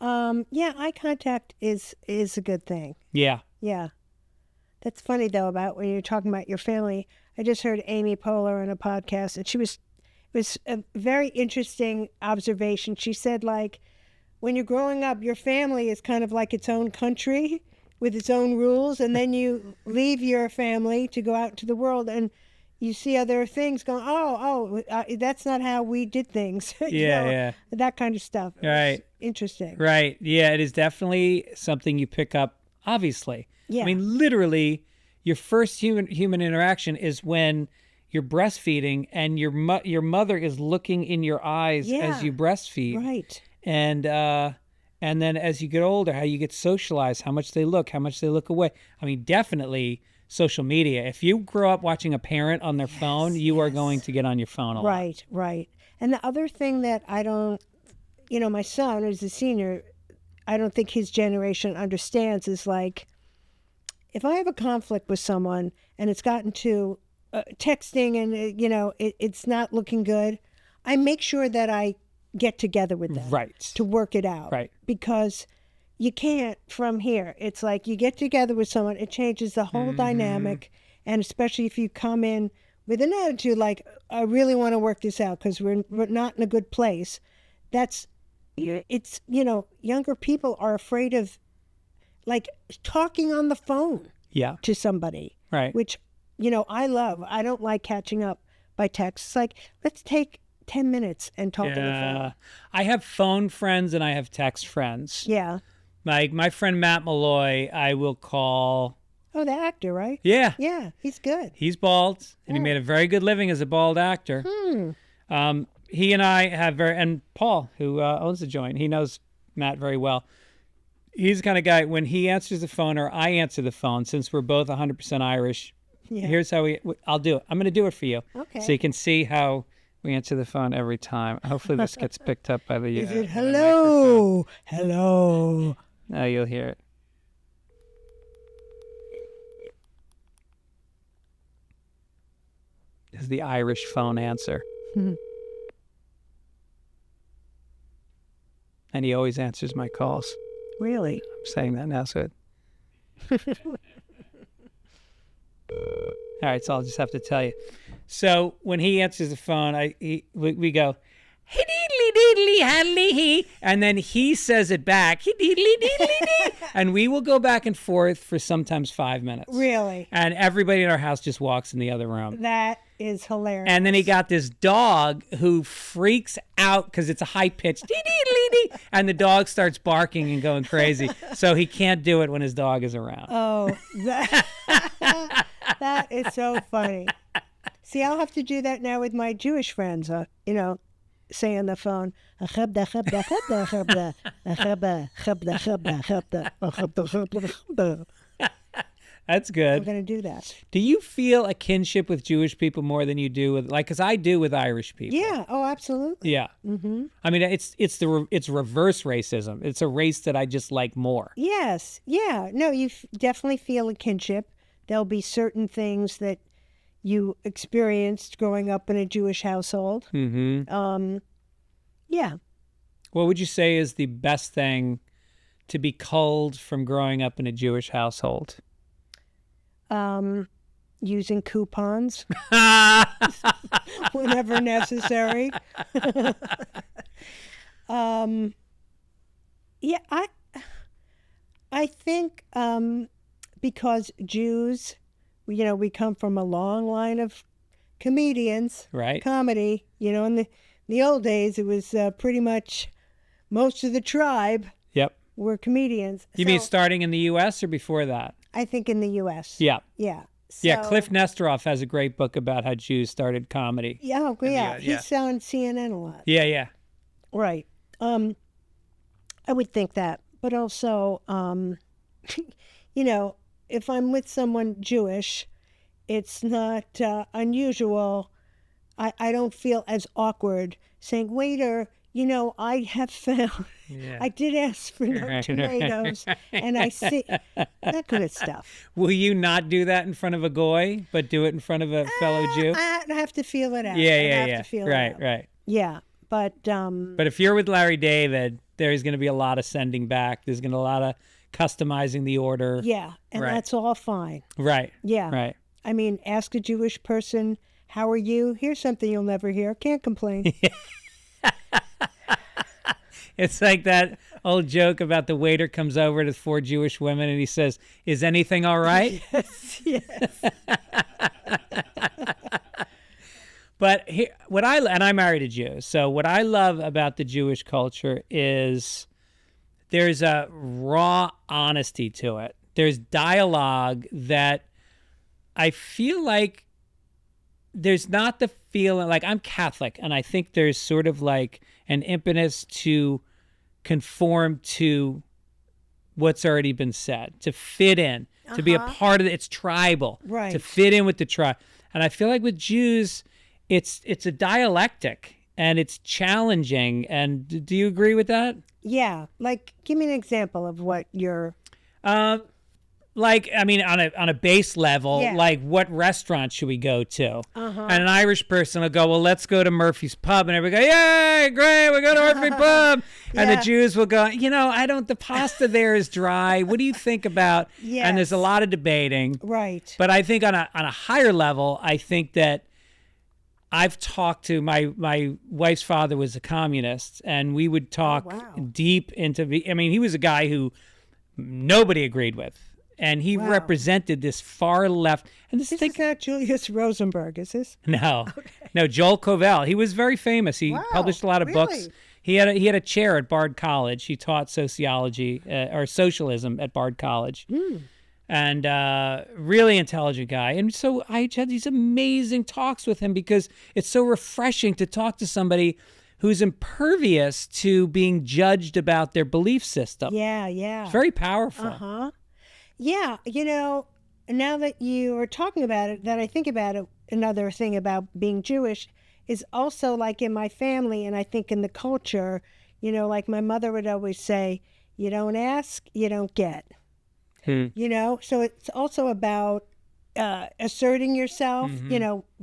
Eye contact is a good thing.
Yeah.
Yeah. That's funny though about when you're talking about your family. I just heard Amy Poehler on a podcast, and it was a very interesting observation. She said, like, when you're growing up, your family is kind of like its own country with its own rules, and then you leave your family to go out into the world, and you see other things going, that's not how we did things.
Yeah.
That kind of stuff.
Right.
Interesting.
Right. Yeah, it is definitely something you pick up, obviously.
Yeah.
I mean, literally, your first human interaction is when you're breastfeeding and your mother is looking in your eyes as you breastfeed.
Right.
And then as you get older, how you get socialized, how much they look away. I mean, definitely social media. If you grow up watching a parent on their phone, you are going to get on your phone a lot.
Right. And the other thing that I don't, my son is a senior, I don't think his generation understands is like, if I have a conflict with someone and it's gotten to texting and, it's not looking good, I make sure that I get together with them to work it out.
Right.
Because you can't from here. It's like you get together with someone, it changes the whole dynamic. And especially if you come in with an attitude like, I really want to work this out because we're not in a good place. It's, younger people are afraid of like talking on the phone to somebody.
Right.
Which, I love. I don't like catching up by text. It's like, let's take 10 minutes and talk on the phone.
I have phone friends and I have text friends.
Yeah.
Like my friend Matt Malloy, I will call.
Oh, the actor, right?
Yeah.
Yeah, he's good.
He's bald, and he made a very good living as a bald actor. He and I have and Paul, who owns the joint, he knows Matt very well. He's the kind of guy, when he answers the phone or I answer the phone, since we're both 100% Irish, here's how I'll do it. I'm going to do it for you.
Okay.
So you can see how we answer the phone every time. Hopefully this gets picked up by the
Is it hello?
Microphone.
Hello.
No, you'll hear it. This is the Irish phone answer. And he always answers my calls.
Really?
I'm saying that now, so all right, so I'll just have to tell you. So when he answers the phone, we go, hey deedly deedly handly he, and then he says it back, he deedly deedly dee, and we will go back and forth for sometimes 5 minutes.
Really?
And everybody in our house just walks in the other room.
That is hilarious.
And then he got this dog who freaks out because it's a high pitched dee dee dee, and the dog starts barking and going crazy. So he can't do it when his dog is around.
Oh, that is so funny. See, I'll have to do that now with my Jewish friends. Say on the phone,
That's good.
I'm going to do that.
Do you feel a kinship with Jewish people more than you do with, because I do with Irish people?
Yeah. Oh, absolutely.
Yeah. Mm-hmm. I mean, it's reverse racism. It's a race that I just like more.
Yes. Yeah. No, you definitely feel a kinship. There'll be certain things that you experienced growing up in a Jewish household.
Mm-hmm.
Yeah.
What would you say is the best thing to be culled from growing up in a Jewish household?
Using coupons whenever necessary. Yeah, I think because Jews, we come from a long line of comedians,
right?
Comedy, in the old days, it was pretty much most of the tribe.
Yep.
Were comedians.
You mean starting in the U.S. or before that?
I think in the U.S.
Yeah.
Yeah.
Yeah, Cliff Nesteroff has a great book about how Jews started comedy.
Yeah, yeah. He's on CNN a lot.
Yeah, yeah.
Right. I would think that. But also, if I'm with someone Jewish, it's not unusual. I don't feel as awkward saying, waiter, I have found, I did ask for no tomatoes, and I see that kind of stuff.
Will you not do that in front of a goy, but do it in front of a fellow Jew?
I have to feel it out.
Yeah. Right.
Yeah, but
if you're with Larry David, there's going to be a lot of sending back. There's going to be a lot of customizing the order.
Yeah, and that's all fine.
Right.
Yeah.
Right.
I mean, ask a Jewish person, how are you? Here's something you'll never hear. Can't complain.
It's like that old joke about the waiter comes over to 4 Jewish women and he says, is anything all right?
Yes.
But I married a Jew. So what I love about the Jewish culture is there's a raw honesty to it. There's dialogue that I feel like there's not the feeling, like I'm Catholic, and I think there's sort of like an impetus to conform to what's already been said, to fit in, to be a part of it. It's tribal,
right?
To fit in with the tribe. And I feel like with Jews, it's a dialectic and it's challenging. And do you agree with that?
Yeah. Like, give me an example of what you're...
like, I mean, on a base level,
Yeah.
like, what restaurant should we go to?
Uh-huh.
And an Irish person will go, well, let's go to Murphy's Pub. And everybody go, yay, great, we go to Murphy's Pub. And the
Yeah.
Jews will go, the pasta there is dry. What do you think about?
Yes.
And there's a lot of debating.
Right.
But I think on a higher level, I think that I've talked to my wife's father was a communist, and we would talk deep into, he was a guy who nobody agreed with. And he represented this far left. And this
is not Julius Rosenberg, is this?
No, no, Joel Covell. He was very famous. He published a lot of books. He had a chair at Bard College. He taught sociology or socialism at Bard College, and really intelligent guy. And so I had these amazing talks with him because it's so refreshing to talk to somebody who's impervious to being judged about their belief system.
Yeah, yeah.
It's very powerful.
Uh-huh. Yeah, now that you are talking about it, that I think about it, another thing about being Jewish is also like in my family, and I think in the culture, like my mother would always say, you don't ask, you don't get. So it's also about asserting yourself,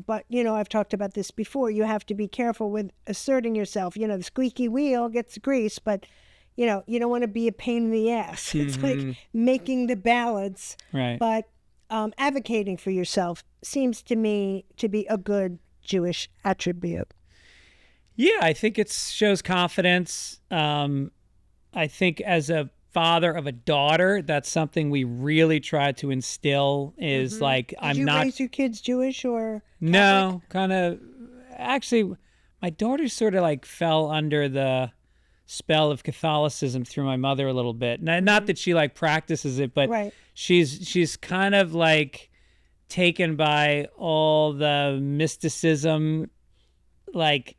but, I've talked about this before. You have to be careful with asserting yourself. The squeaky wheel gets grease, but you don't want to be a pain in the ass. It's like making the balance.
Right.
But advocating for yourself seems to me to be a good Jewish attribute.
Yeah, I think it shows confidence. I think as a father of a daughter, that's something we really try to instill is like,
Did you raise your kids Jewish or Catholic?
No, kind of. Actually, my daughter sort of like fell under the spell of Catholicism through my mother a little bit. Not that she like practices it, but she's kind of like taken by all the mysticism. Like,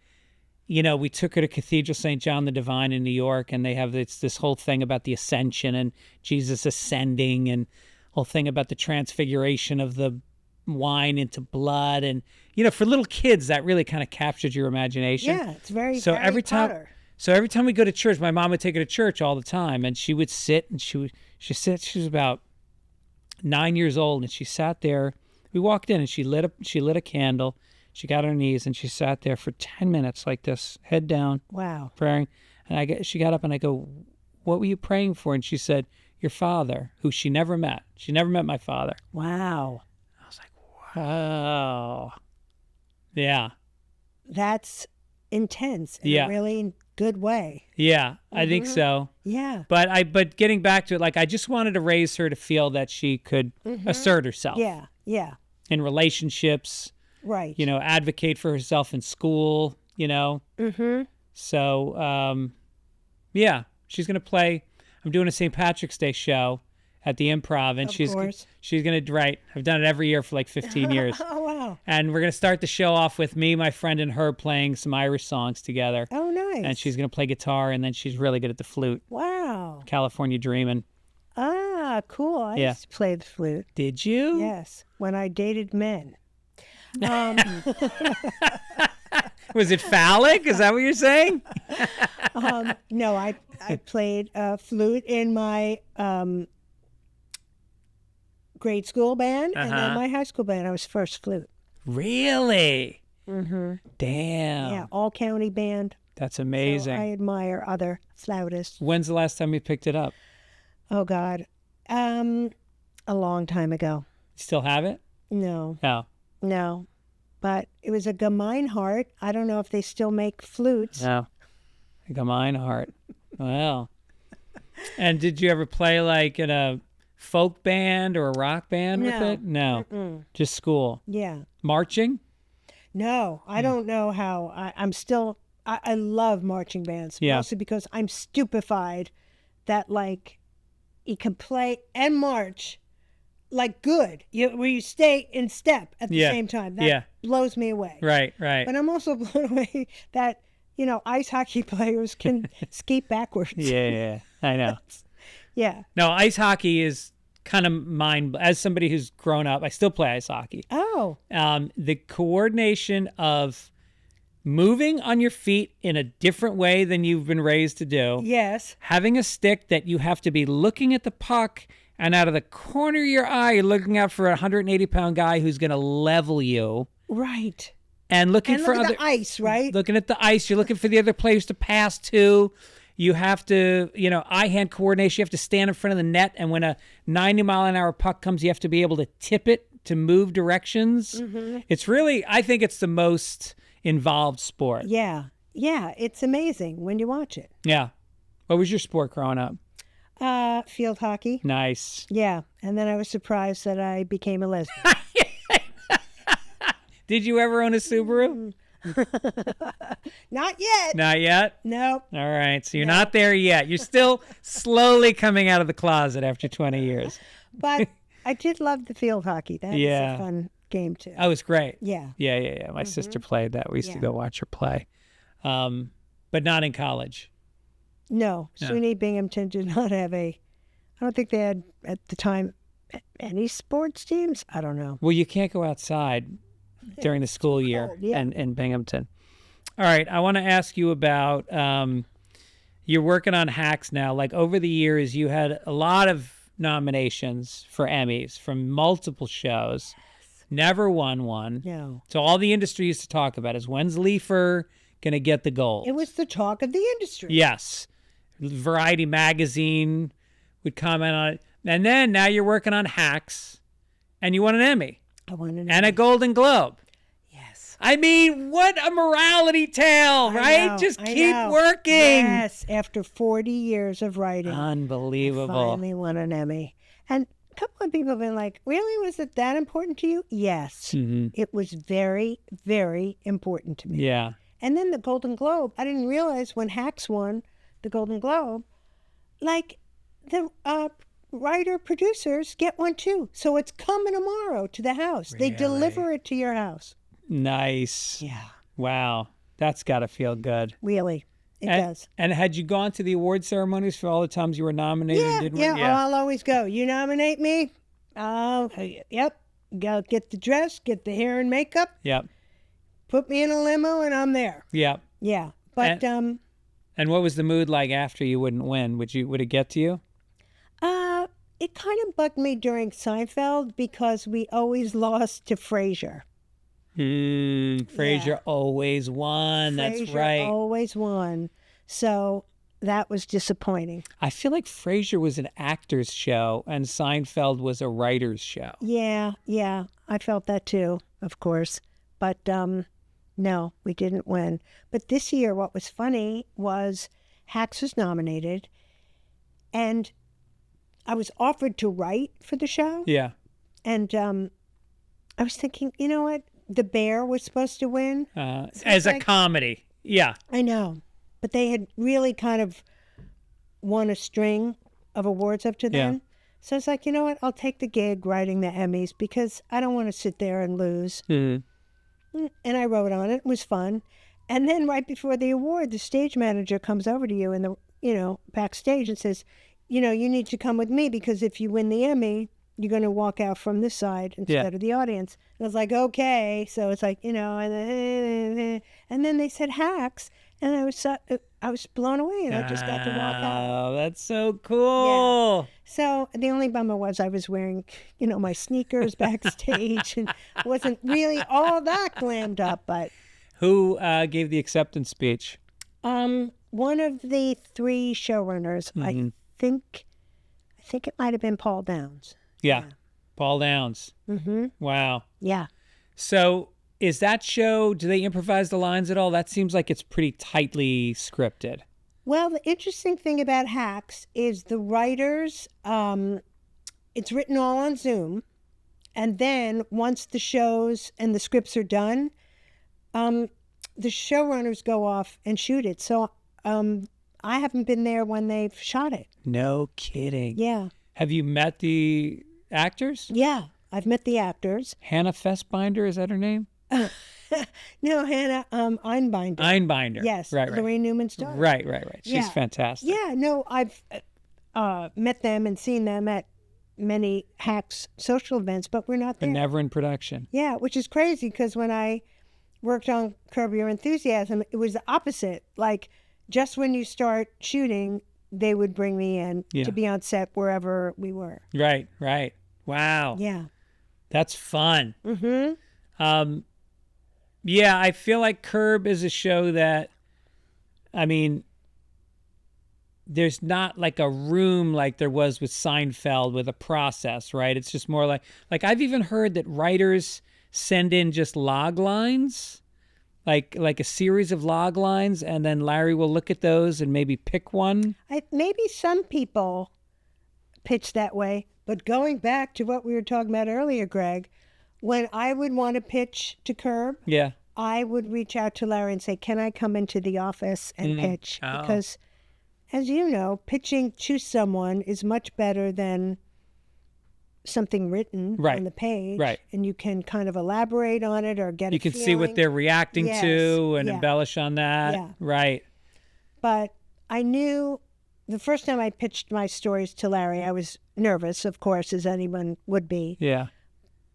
we took her to Cathedral St. John the Divine in New York, and they have this whole thing about the ascension and Jesus ascending, and whole thing about the transfiguration of the wine into blood. And, for little kids, that really kind of captured your imagination.
Yeah, it's very
Harry Potter. So every time we go to church, my mom would take her to church all the time, and she would sit, and she was about 9 years old, and she sat there. We walked in, and she lit a candle. She got on her knees, and she sat there for 10 minutes like this, head down.
Wow.
Praying. And she got up, and I go, what were you praying for? And she said, your father, who she never met. She never met my father.
Wow.
I was like, wow. Yeah.
That's intense in a really good way.
Yeah, I think so.
Yeah.
But getting back to it, like, I just wanted to raise her to feel that she could assert herself.
Yeah, yeah.
In relationships.
Right.
Advocate for herself in school, So, she's going to play. I'm doing a St. Patrick's Day show at the Improv, and she's going to write. I've done it every year for like 15 years.
Oh, wow.
And we're going to start the show off with me, my friend, and her playing some Irish songs together.
Oh, nice.
And she's going to play guitar, and then she's really good at the flute.
Wow.
California Dreamin'.
Ah, cool. I used to play the flute.
Did you?
Yes, when I dated men.
Was it phallic? Is that what you're saying?
No, I played flute in my grade school band, and then my high school band. I was first flute.
Really?
Mm-hmm.
Damn.
Yeah, all county band.
That's amazing.
So I admire other flautists.
When's the last time you picked it up?
Oh, God. A long time ago.
You still have it?
No.
No.
No. But it was a Gemeinhardt. I don't know if they still make flutes.
No. A Gemeinhardt. Well. And did you ever play like in a folk band or a rock band with it? No.
Mm-mm.
Just school.
Yeah.
Marching?
No. I don't know how. I'm still... I love marching bands.
Yeah.
Mostly because I'm stupefied that, like, you can play and march like good, where you stay in step at the same time. That blows me away.
Right, right.
But I'm also blown away that, ice hockey players can skate backwards.
Yeah, I know.
Yeah.
No, ice hockey is kind of as somebody who's grown up, I still play ice hockey.
Oh.
The coordination of moving on your feet in a different way than you've been raised to do.
Yes.
Having a stick that you have to be looking at the puck and out of the corner of your eye, you're looking out for a 180-pound guy who's going to level you.
Right.
And looking
And
for
look
other
at the ice, right?
Looking at the ice, you're looking for the other players to pass to. You have to, eye-hand coordination. You have to stand in front of the net, and when a 90-mile-an-hour puck comes, you have to be able to tip it to move directions. It's really, I think it's the most involved sport.
Yeah. Yeah, it's amazing when you watch it.
Yeah. What was your sport growing up?
Field hockey.
Nice.
Yeah. And then I was surprised that I became a lesbian.
Did you ever own a Subaru?
Not yet.
Not yet?
Nope.
All right. So you're not there yet. You're still slowly coming out of the closet after 20 years.
But I did love the field hockey. That was a fun game, too.
Oh, it was great.
Yeah.
Yeah. My sister played that. We used to go watch her play. But not in college.
No. SUNY Binghamton did not have I don't think they had, at the time, any sports teams. I don't know.
Well, you can't go outside during the school year
cold, yeah.
in Binghamton. All right. I want to ask you about, you're working on Hacks now. Like, over the years, you had a lot of nominations for Emmys from multiple shows. Never won one.
No.
So all the industry used to talk about is, when's Leifer going to get the gold?
It was the talk of the industry.
Yes. Variety magazine would comment on it. And then now you're working on Hacks, and you won an Emmy.
I won an
And
Emmy.
a Golden Globe.
Yes.
I mean, what a morality tale, right? Just keep working.
Yes. After 40 years of writing.
Unbelievable.
I finally won an Emmy. And a couple of people have been like, really? Was it that important to you? Yes. It was very, very important to me.
Yeah.
And then the Golden Globe, I didn't realize when Hacks won the Golden Globe, like the writer-producers get one too. So it's coming tomorrow to the house. They deliver it to your house.
Nice.
Yeah.
Wow. That's got to feel good.
Really. It does.
And had you gone to the award ceremonies for all the times you were nominated?
Yeah,
and didn't
yeah.
win?
I'll always go. You nominate me? Yep. Go get the dress, get the hair and makeup,
Yep.
put me in a limo, and I'm there.
Yep.
Yeah. But
And what was the mood like after you wouldn't win? Would it get to you?
it kind of bugged me during Seinfeld because we always lost to Frasier.
Frasier always won. That's
Frasier
right.
always won. So that was disappointing.
I feel like Frasier was an actor's show and Seinfeld was a writer's show.
Yeah. I felt that too, of course. But no, we didn't win. But this year, what was funny was Hacks was nominated, and I was offered to write for the show.
Yeah.
And I was thinking, you know what? The Bear was supposed to win.
As a comedy. Yeah.
I know. But they had really kind of won a string of awards up to then.
Yeah.
So I was like, you know what? I'll take the gig writing the Emmys because I don't want to sit there and lose.
Mm-hmm.
And I wrote on it. It was fun. And then right before the award, the stage manager comes over to you in the, backstage and says, you need to come with me because if you win the Emmy, you're going to walk out from this side instead of the audience. And I was like, okay. So it's like, and then they said Hacks, and I was blown away, and I just got to walk out.
Oh, that's so cool.
Yeah. So the only bummer was I was wearing, my sneakers backstage, and wasn't really all that glammed up. But
who gave the acceptance speech?
one of the three showrunners, I think it might have been Paul Downs.
Yeah. Paul Downs.
Mm-hmm.
Wow.
Yeah.
So is that show, do they improvise the lines at all? That seems like it's pretty tightly scripted.
Well, the interesting thing about Hacks is the writers, it's written all on Zoom. And then once the shows and the scripts are done, the showrunners go off and shoot it. So I haven't been there when they've shot it.
No kidding.
Yeah.
Have you met the actors?
Yeah. I've met the actors.
Hannah Festbinder, is that her name?
No, Hannah Einbinder.
Einbinder.
Yes.
Right.
Lorraine Newman's daughter.
Right. She's
Yeah.
fantastic.
Yeah, no, I've met them and seen them at many Hacks social events, but we're not
But
there.
never in production.
Yeah, which is crazy because when I worked on Curb Your Enthusiasm, it was the opposite. Like, just when you start shooting, they would bring me in
Yeah.
to be on set wherever we were.
Right. Wow.
Yeah.
That's fun.
Mm-hmm.
Yeah, I feel like Curb is a show that, I mean, there's not like a room like there was with Seinfeld with a process, right? It's just more like I've even heard that writers send in just log lines, like a series of log lines, and then Larry will look at those and maybe pick one.
Maybe some people pitch that way, but going back to what we were talking about earlier, Greg, when I would want to pitch to Curb,
Yeah.
I would reach out to Larry and say, can I come into the office and pitch?
Oh.
Because, as you know, pitching to someone is much better than something written on the page.
Right.
And you can kind of elaborate on it or get
You can see what they're reacting to and embellish on that.
Yeah.
Right.
But I knew the first time I pitched my stories to Larry, I was nervous, of course, as anyone would be.
Yeah.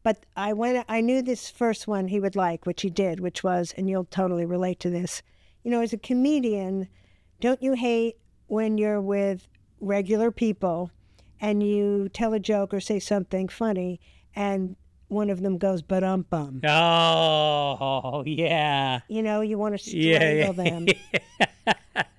But I knew this first one he would like, which he did, which was, and you'll totally relate to this, you know, as a comedian, don't you hate when you're with regular people and you tell a joke or say something funny and one of them goes, "Ba-dum-bum."
Oh, yeah.
You know, you want to strangle them.
Yeah.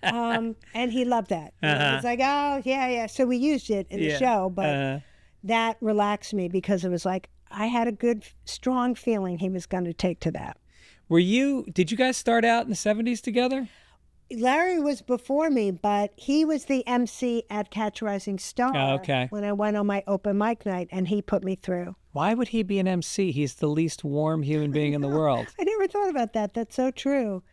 And he loved that. You know, it's like, oh, yeah. So we used it in the show, but that relaxed me because it was like, I had a good, strong feeling he was going to take to that.
Did you guys start out in the 70s together?
Larry was before me, but he was the MC at Catch a Rising Star when I went on my open mic night, and he put me through.
Why would he be an MC? He's the least warm human being in the world.
I never thought about that. That's so true.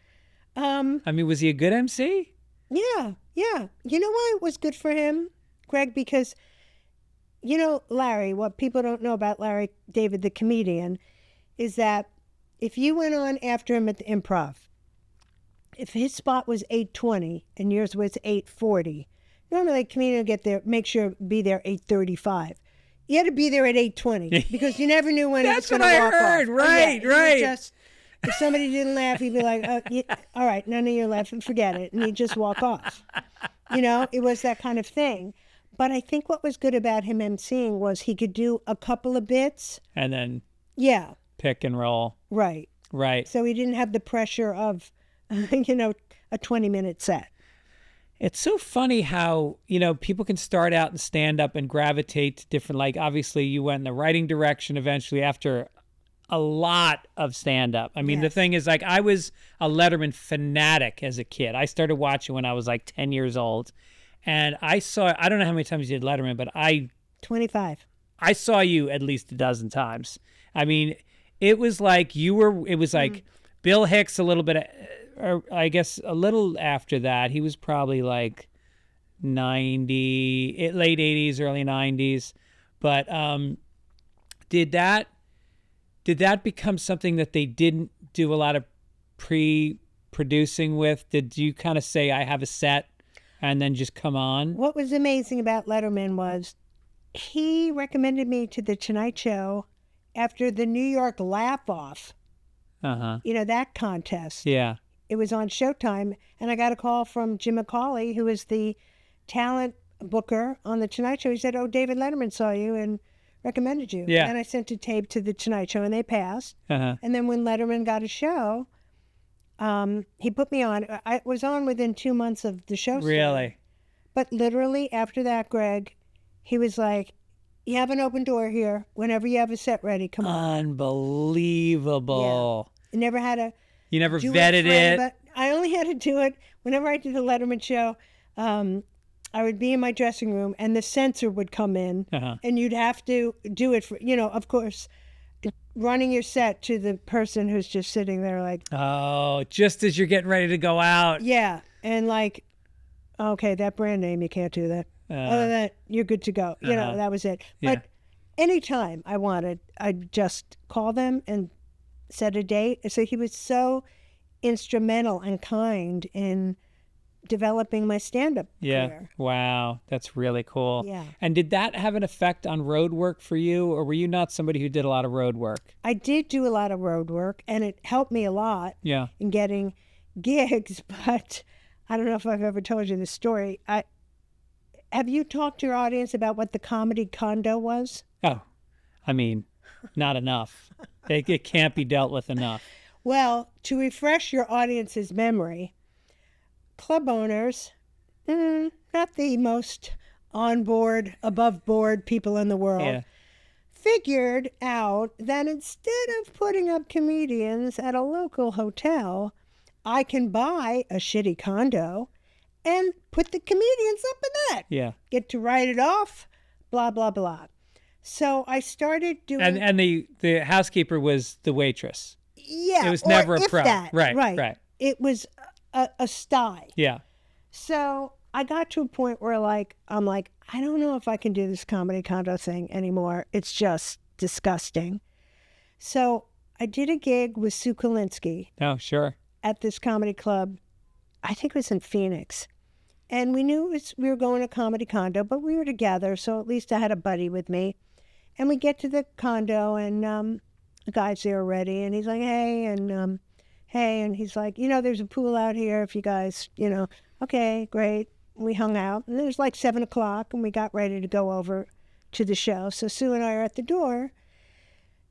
I mean, was he a good MC?
Yeah. You know why it was good for him, Greg? Because, you know, Larry, what people don't know about Larry David, the comedian, is that if you went on after him at the Improv, if his spot was 8:20 and yours was 8:40, normally a comedian would get there, be there 8:35. You had to be there at 8:20 because you never knew when it was going to walk off.
That's what I heard. Right, right.
If somebody didn't laugh, he'd be like, all right, none of you laughing, forget it. And he'd just walk off. You know, it was that kind of thing. But I think what was good about him emceeing was he could do a couple of bits.
And then pick and roll.
Right. So he didn't have the pressure of, you know, a 20-minute set.
It's so funny how, you know, people can start out and stand up and gravitate to different, like, obviously you went in the writing direction eventually after a lot of stand-up. I mean, the thing is, like, I was a Letterman fanatic as a kid. I started watching when I was like 10 years old. And I don't know how many times you did Letterman, but
25.
I saw you at least a dozen times. I mean, it was like like Bill Hicks a little bit, or I guess a little after that. He was probably like 90, late 80s, early 90s. But did that become something that they didn't do a lot of pre-producing with? Did you kind of say, I have a set and then just come on?
What was amazing about Letterman was he recommended me to The Tonight Show after the New York Laugh-Off. You know, that contest.
Yeah.
It was on Showtime, and I got a call from Jim McCauley, who is the talent booker on The Tonight Show. He said, oh, David Letterman saw you and recommended you.
Yeah.
And I sent a tape to The Tonight Show, and they passed. And then when Letterman got a show, he put me on. I was on within 2 months of the show.
Really?
But literally after that, Greg, he was like, you have an open door here. Whenever you have a set ready, come on.
Unbelievable.
Yeah. I never had a...
You never vetted it?
But I only had to do it whenever I did the Letterman show. I would be in my dressing room and the censor would come in and you'd have to do it for, you know, of course, running your set to the person who's just sitting there like...
Oh, just as you're getting ready to go out.
Yeah. And like, okay, that brand name, you can't do that. Other than that, you're good to go. You know, that was it.
Yeah.
But anytime I wanted, I'd just call them and set a date. So he was so instrumental and kind in developing my stand-up career.
Wow. That's really cool.
Yeah.
And did that have an effect on road work for you, or were you not somebody who did a lot of road work?
I did do a lot of road work, and it helped me a lot in getting gigs, but I don't know if I've ever told you this story. have you talked to your audience about what the comedy condo was?
Oh, I mean, not enough. It can't be dealt with enough.
Well, to refresh your audience's memory, club owners, not the most on board, above board people in the world, figured out that instead of putting up comedians at a local hotel, I can buy a shitty condo and put the comedians up in that.
Yeah.
Get to write it off, blah, blah, blah. So I started doing...
And the housekeeper was the waitress.
Yeah.
It was never a pro.
Right. It was a sty.
Yeah.
So I got to a point where I'm like, I don't know if I can do this comedy condo thing anymore. It's just disgusting. So I did a gig with Sue Kalinsky.
Oh, sure.
At this comedy club. I think it was in Phoenix. And we knew we were going to comedy condo, but we were together, so at least I had a buddy with me. And we get to the condo, and the guy's there already, and he's like, hey, and he's like, there's a pool out here if you guys, okay, great. We hung out, and it was like 7 o'clock, and we got ready to go over to the show. So Sue and I are at the door,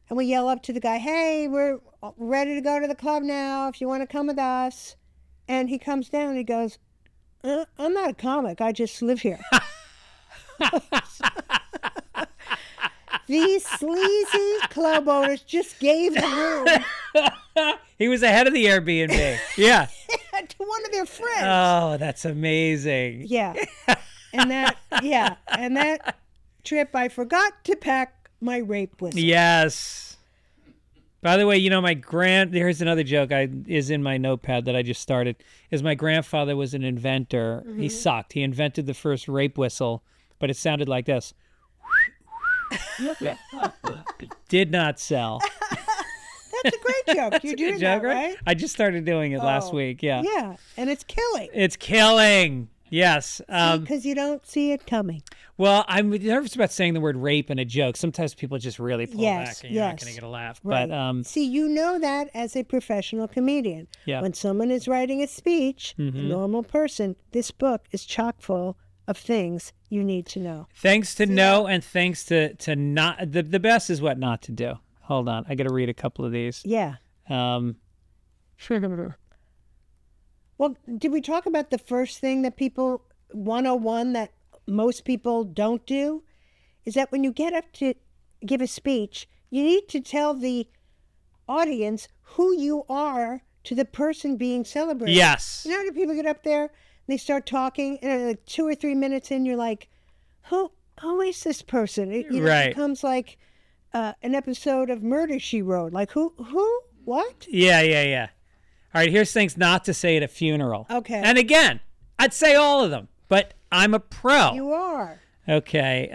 and we yell up to the guy, hey, we're ready to go to the club now if you want to come with us. And he comes down and he goes, I'm not a comic. I just live here. These sleazy club owners just gave the room.
He was ahead of the Airbnb. Yeah.
To one of their friends.
Oh, that's amazing.
Yeah. And that trip, I forgot to pack my rape whistle.
Yes. By the way, here's another joke is in my notepad that I just started, is my grandfather was an inventor. Mm-hmm. He sucked. He invented the first rape whistle, but it sounded like this. Did not sell.
That's a great joke. You're doing that, right?
I just started doing it last week, yeah.
Yeah, and it's killing.
It's killing. Yes.
Because you don't see it coming.
Well, I'm nervous about saying the word rape in a joke. Sometimes people just really pull back and you're not going to get a laugh.
Right.
But
see, that as a professional comedian.
Yeah.
When someone is writing a speech, a normal person, this book is chock full of things you need to know.
Things to know and things to not. The best is what not to do. Hold on. I got to read a couple of these.
Yeah. Well, did we talk about the first thing that 101 that most people don't do? Is that when you get up to give a speech, you need to tell the audience who you are to the person being celebrated.
Yes.
How do people get up there and they start talking, and like 2 or 3 minutes in, you're like, who is this person? It becomes like an episode of Murder, She Wrote. Like, who, what?
Yeah. All right, here's things not to say at a funeral.
Okay.
And again, I'd say all of them, but I'm a pro.
You are.
Okay.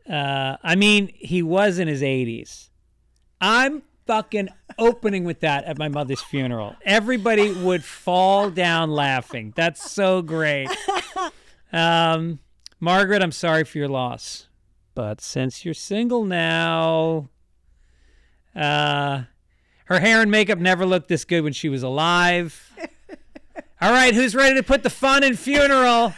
I mean, he was in his 80s. I'm fucking opening with that at my mother's funeral. Everybody would fall down laughing. That's so great. Margaret, I'm sorry for your loss. But since you're single now, her hair and makeup never looked this good when she was alive. All right, who's ready to put the fun in funeral?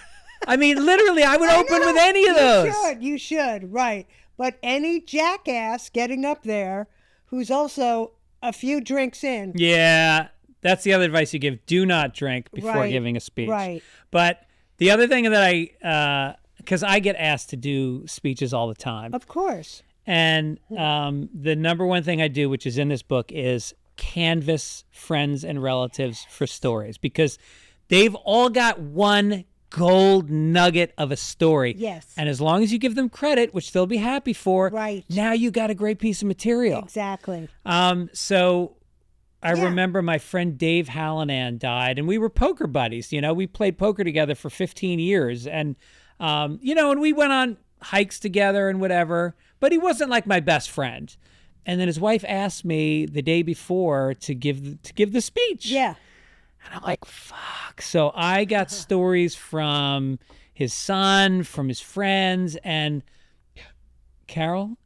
I mean, literally, I would open with any of those.
You should, right. But any jackass getting up there who's also a few drinks in.
Yeah, that's the other advice you give. Do not drink before giving a speech.
Right.
But the other thing that because I get asked to do speeches all the time.
Of course.
And the number one thing I do, which is in this book, is canvas friends and relatives for stories, because they've all got one gold nugget of a story.
Yes.
And as long as you give them credit, which they'll be happy for,
right,
now you got a great piece of material.
Exactly.
So I remember my friend Dave Hallinan died, and we were poker buddies. We played poker together for 15 years. And, and we went on hikes together and whatever, but he wasn't like my best friend. And then his wife asked me the day before to give the speech.
Yeah.
And I'm like, fuck. So I got stories from his son, from his friends, and Carol,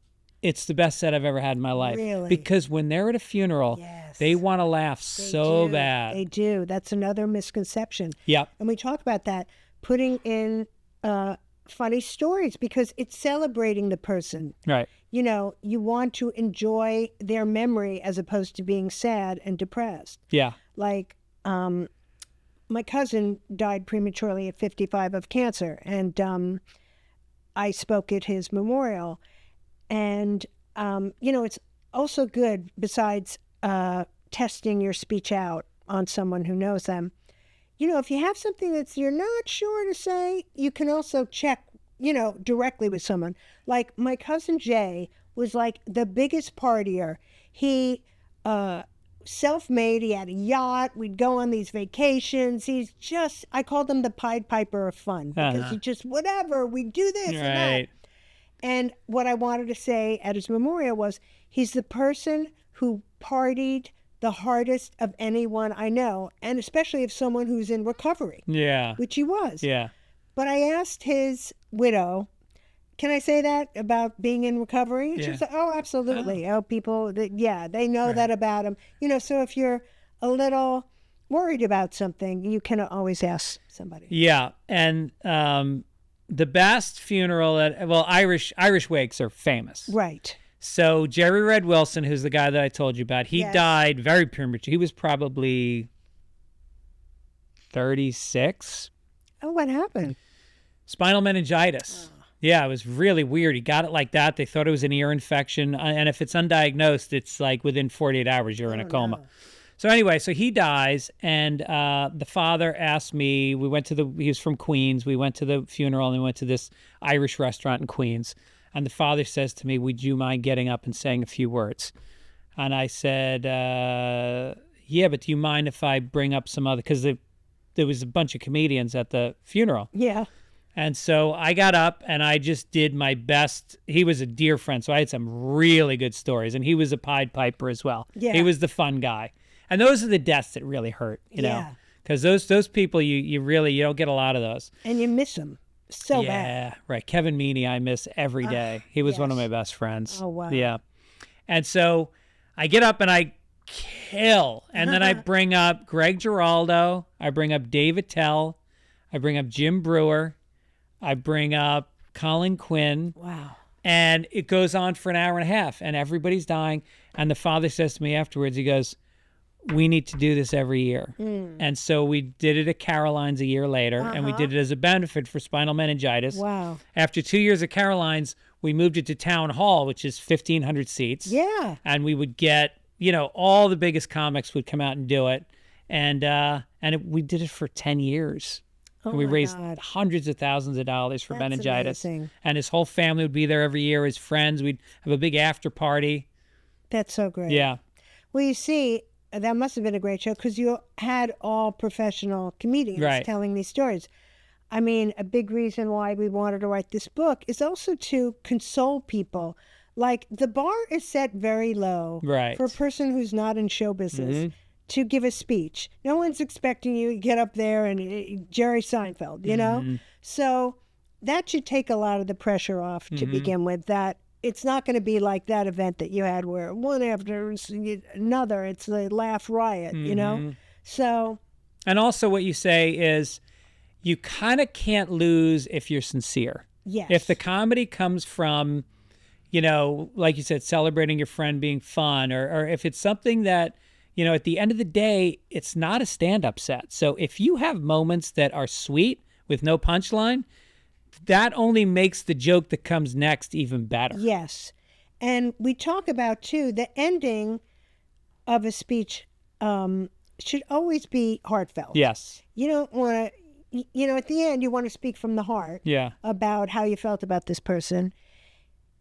it's the best set I've ever had in my life.
Really?
Because when they're at a funeral, they want to laugh so bad.
They do. That's another misconception.
Yep.
And we talk about that, putting in funny stories because it's celebrating the person.
Right.
You know, you want to enjoy their memory as opposed to being sad and depressed.
Yeah.
Like, my cousin died prematurely at 55 of cancer, and I spoke at his memorial. And, you know, it's also good, besides testing your speech out on someone who knows them. You know, if you have something that you're not sure to say, you can also check, you know, directly with someone. Like my cousin Jay was like the biggest partier. He self-made, he had a yacht, we'd go on these vacations. He's just, I called him the Pied Piper of fun because he just, whatever, we do this and that. And what I wanted to say at his memorial was, he's the person who partied the hardest of anyone I know, and especially of someone who's in recovery. Yeah. Which he was. Yeah. But I asked his widow, can I say that about being in recovery? And she was like, oh, absolutely. Oh, people, they know that about him. You know, so if you're a little worried about something, you can always ask somebody. Yeah. And the best funeral Irish wakes are famous. Right. So Jerry Red Wilson, who's the guy that I told you about, he died very premature. He was probably 36. Oh, what happened? Spinal meningitis. Oh. Yeah, it was really weird. He got it like that. They thought it was an ear infection. And if it's undiagnosed, it's like within 48 hours, you're in a coma. No. So anyway, so he dies, and the father asked me, he was from Queens. We went to the funeral, and we went to this Irish restaurant in Queens. And the father says to me, would you mind getting up and saying a few words? And I said, yeah, but do you mind if I bring up some other, because there was a bunch of comedians at the funeral. Yeah. And so I got up and I just did my best. He was a dear friend, so I had some really good stories. And he was a Pied Piper as well. Yeah. He was the fun guy. And those are the deaths that really hurt, you know, because those people, you don't get a lot of those. And you miss them so bad. Yeah, right. Kevin Meaney, I miss every day. He was one of my best friends. Oh, wow. Yeah. And so I get up and I kill. And then I bring up Greg Giraldo. I bring up Dave Attell. I bring up Jim Brewer. I bring up Colin Quinn. Wow. And it goes on for an hour and a half, and everybody's dying. And the father says to me afterwards, he goes, we need to do this every year. And so we did it at Caroline's a year later, and we did it as a benefit for spinal meningitis. Wow. After 2 years at Caroline's, we moved it to Town Hall, which is 1,500 seats. Yeah. And we would get, you know, all the biggest comics would come out and do it. And we did it for 10 years. Oh, and we raised hundreds of thousands of dollars for meningitis. Amazing. And his whole family would be there every year, his friends. We'd have a big after party. That's so great. Yeah. Well, you see, that must have been a great show because you had all professional comedians telling these stories. I mean, a big reason why we wanted to write this book is also to console people. Like, the bar is set very low for a person who's not in show business to give a speech. No one's expecting you to get up there and Jerry Seinfeld, you know? So that should take a lot of the pressure off to begin with, that it's not going to be like that event that you had where one after another, it's a laugh riot, you know? So. And also what you say is you kind of can't lose if you're sincere. Yes. If the comedy comes from, you know, like you said, celebrating your friend being fun, or if it's something that, you know, at the end of the day, it's not a stand-up set. So if you have moments that are sweet with no punchline, that only makes the joke that comes next even better. Yes. And we talk about, too, the ending of a speech should always be heartfelt. Yes. You don't want to, you know, at the end, you want to speak from the heart about how you felt about this person.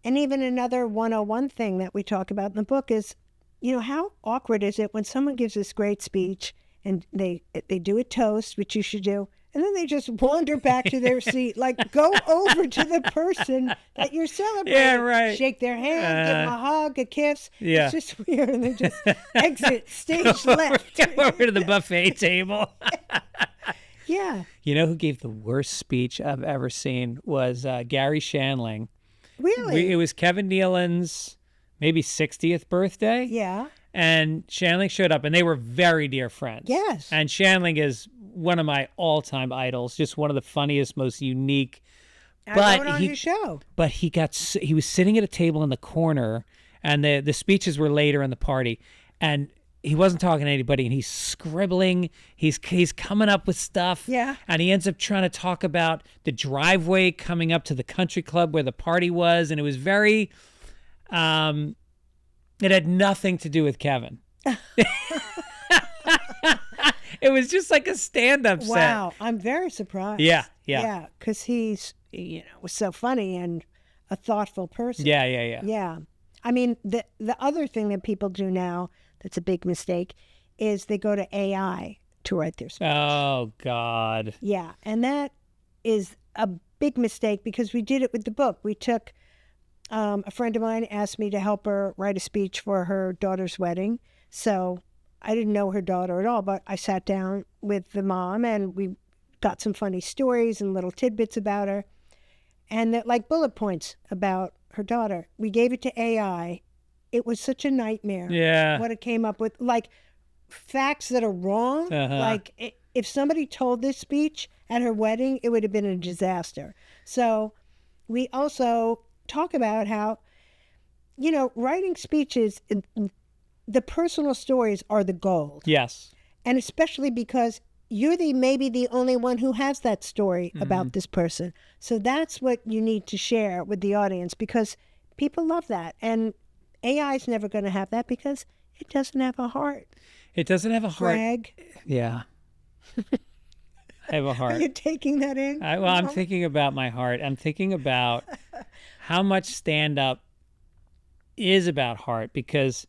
And even another 101 thing that we talk about in the book is, you know, how awkward is it when someone gives this great speech and they do a toast, which you should do, and then they just wander back to their seat. Like, go over to the person that you're celebrating. Yeah, right. Shake their hand, give them a hug, a kiss. Yeah. It's just weird. And they just exit stage left. Go over to the buffet table. Yeah. You know who gave the worst speech I've ever seen was Gary Shandling. Really? It was Kevin Nealon's maybe 60th birthday. Yeah. And Shandling showed up, and they were very dear friends. Yes. And Shandling is
one of my all-time idols, just one of the funniest, most unique.
I went on his show.
But he was sitting at a table in the corner, and the speeches were later in the party, and he wasn't talking to anybody, and he's scribbling. He's coming up with stuff.
Yeah.
And he ends up trying to talk about the driveway coming up to the country club where the party was, and it was very, it had nothing to do with Kevin. It was just like a stand-up set.
Wow, I'm very surprised.
Yeah.
Yeah, because he's, was so funny and a thoughtful person.
Yeah.
Yeah. I mean, the other thing that people do now that's a big mistake is they go to AI to write their speech.
Oh, God.
Yeah, and that is a big mistake because we did it with the book. We took, a friend of mine asked me to help her write a speech for her daughter's wedding. So I didn't know her daughter at all, but I sat down with the mom and we got some funny stories and little tidbits about her. And that, like bullet points about her daughter. We gave it to AI. It was such a nightmare.
Yeah.
What it came up with, like facts that are wrong. Like if somebody told this speech at her wedding, it would have been a disaster. So we also talk about how, writing speeches, the personal stories are the gold.
Yes.
And especially because you're maybe the only one who has that story about this person. So that's what you need to share with the audience because people love that. And AI is never going to have that because it doesn't have a heart.
It doesn't have a heart.
Greg.
Yeah. I have a heart.
Are you taking that in?
I'm thinking about my heart. I'm thinking about how much stand-up is about heart because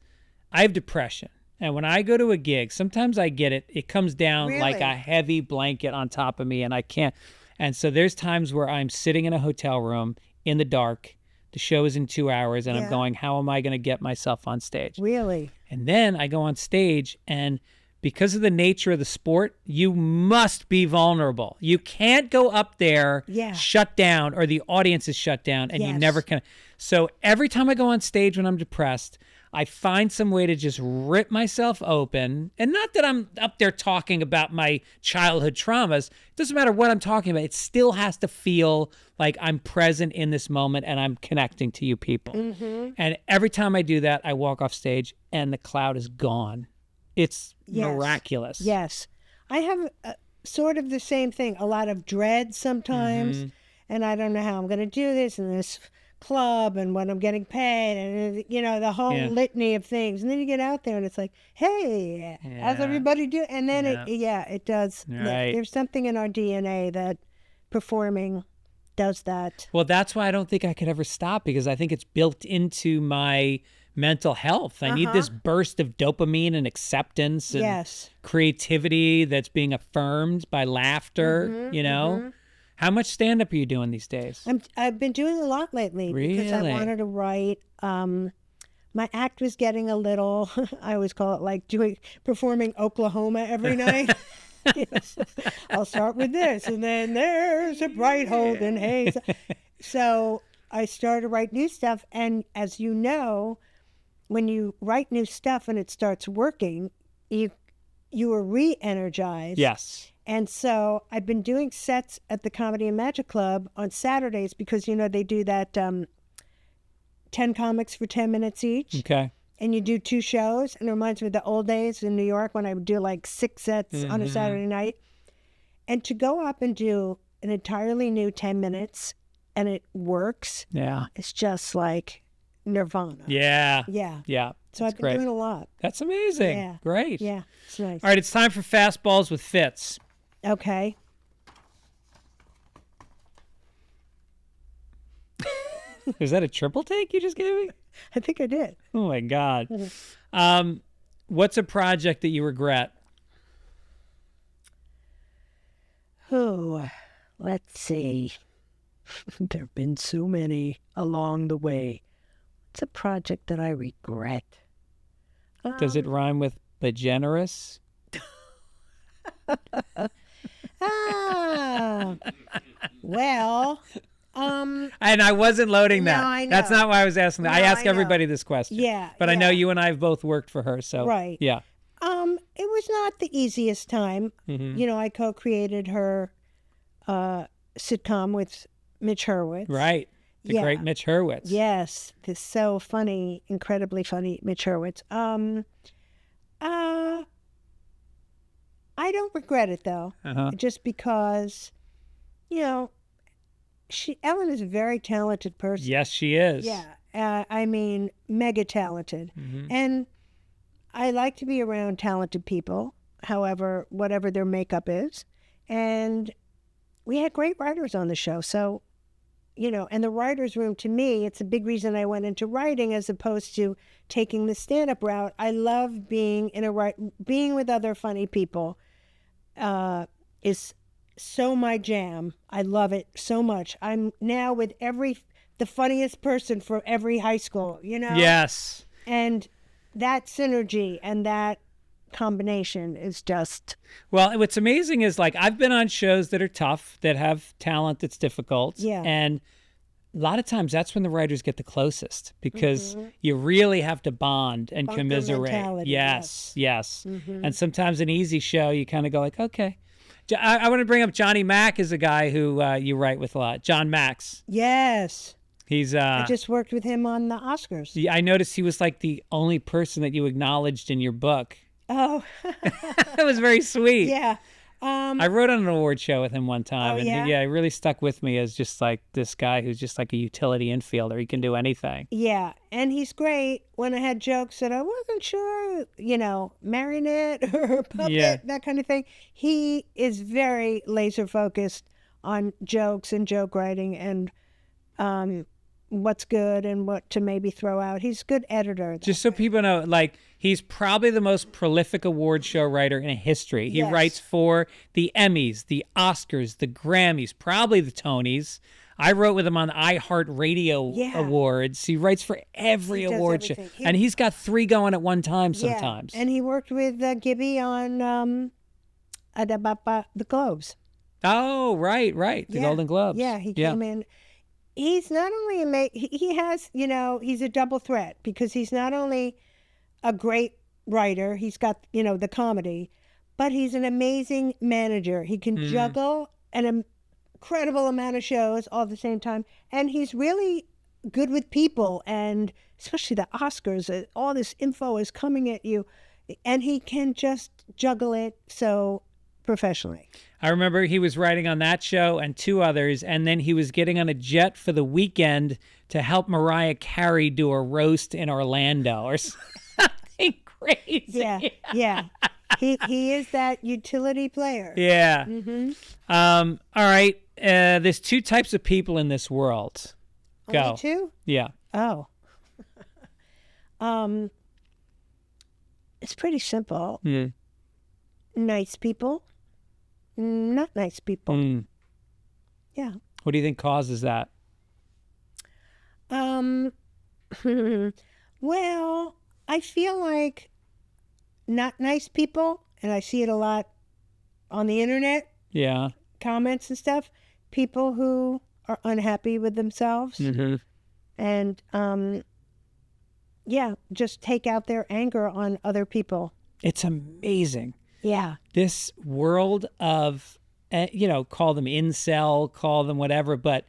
I have depression. And when I go to a gig, sometimes I get it. It comes down like a heavy blanket on top of me, and I can't. And so there's times where I'm sitting in a hotel room in the dark. The show is in 2 hours, and I'm going, how am I going to get myself on stage?
Really?
And then I go on stage, and because of the nature of the sport, you must be vulnerable. You can't go up there, shut down, or the audience is shut down, and you never can. So every time I go on stage when I'm depressed, I find some way to just rip myself open. And not that I'm up there talking about my childhood traumas. It doesn't matter what I'm talking about. It still has to feel like I'm present in this moment and I'm connecting to you people. And every time I do that, I walk off stage and the cloud is gone. It's miraculous.
Yes. I have sort of the same thing. A lot of dread sometimes. And I don't know how I'm going to do this in this club and when I'm getting paid and the whole litany of things, and then you get out there and it's like, hey, how's everybody do? And then it does.
Right.
There's something in our DNA that performing does that.
Well, that's why I don't think I could ever stop because I think it's built into my mental health. I need this burst of dopamine and acceptance and creativity that's being affirmed by laughter, How much stand-up are you doing these days?
I've been doing a lot lately because I wanted to write. My act was getting a little, I always call it like performing Oklahoma every night. I'll start with this, and then there's a bright Holden Hayes. So I started to write new stuff, and as you know, when you write new stuff and it starts working, you are re-energized.
Yes.
And so I've been doing sets at the Comedy and Magic Club on Saturdays because, they do that 10 comics for 10 minutes each.
Okay.
And you do 2 shows. And it reminds me of the old days in New York when I would do like 6 sets on a Saturday night. And to go up and do an entirely new 10 minutes and it works. Yeah. It's just like nirvana.
Yeah.
Yeah.
Yeah.
So I've been doing a lot.
That's amazing.
Yeah.
Great.
Yeah. It's nice.
All right. It's time for Fastballs with Fitz.
Okay.
Is that a triple take you just gave me?
I think I did.
Oh, my God. What's a project that you regret?
Oh, let's see. There have been so many along the way. It's a project that I regret.
Does it rhyme with begenerous?
Well,
and I wasn't loading that.
No, I know.
That's not why I was asking that.
No,
I ask
I know.
everybody this question.
Yeah,
But I
yeah.
know you and I have both worked for her, so
Right.
yeah.
It was not the easiest time.
Mm-hmm.
You know, I co-created her sitcom with Mitch Hurwitz.
Right. The great Mitch Hurwitz.
Yes. This so funny, incredibly funny Mitch Hurwitz. I don't regret it though. Just because, you know, Ellen is a very talented person.
Yes, she is.
Yeah. I mean, mega talented. And I like to be around talented people, however, whatever their makeup is. And we had great writers on the show. So, you know, and the writer's room, to me, it's a big reason I went into writing as opposed to taking the stand-up route. I love being being with other funny people is so my jam. I love it so much. I'm now with the funniest person from every high school, you know?
Yes.
And that synergy and that combination is just...
Well, what's amazing is, like, I've been on shows that are tough, that have talent that's difficult.
Yeah.
And a lot of times that's when the writers get the closest, because you really have to bond and
Bunker
commiserate.
mentality,
Yes. And sometimes an easy show, you kind of go like, okay. I want to bring up Johnny Mack as a guy who you write with a lot. John Max.
Yes.
He's
I just worked with him on the Oscars.
I noticed he was like the only person that you acknowledged in your book.
Oh.
That was very sweet.
Yeah.
I wrote on an award show with him one time.
Oh,
and
yeah?
It really stuck with me as just like this guy who's just like a utility infielder. He can do anything.
Yeah. And he's great. When I had jokes that I wasn't sure, you know, marionette or puppet, that kind of thing, he is very laser focused on jokes and joke writing and what's good and what to maybe throw out. He's a good editor.
Just so people know, like, he's probably the most prolific award show writer in history. He writes for the Emmys, the Oscars, the Grammys, probably the Tonys. I wrote with him on the iHeartRadio Awards. He writes for every award show. And he's got 3 going at one time sometimes.
And he worked with Gibby on the Globes.
Oh, right. The Golden Globes.
Yeah, he came in. He's not only he has, you know, he's a double threat because he's not only a great writer, he's got, you know, the comedy, but he's an amazing manager. He can juggle an incredible amount of shows all at the same time, and he's really good with people, and especially the Oscars, all this info is coming at you, and he can just juggle it so professionally.
I remember he was writing on that show and 2 others, and then he was getting on a jet for the weekend to help Mariah Carey do a roast in Orlando or something crazy.
Yeah. He is that utility player.
Yeah. All right. There's 2 types of people in this world. Go.
Only 2?
Yeah.
Oh. It's pretty simple. Nice people. Not nice people. Yeah.
What do you think causes that?
Well, I feel like not nice people, and I see it a lot on the internet.
Yeah.
Comments and stuff. People who are unhappy with themselves. And, just take out their anger on other people.
It's amazing.
Yeah.
This world of, call them incel, call them whatever, but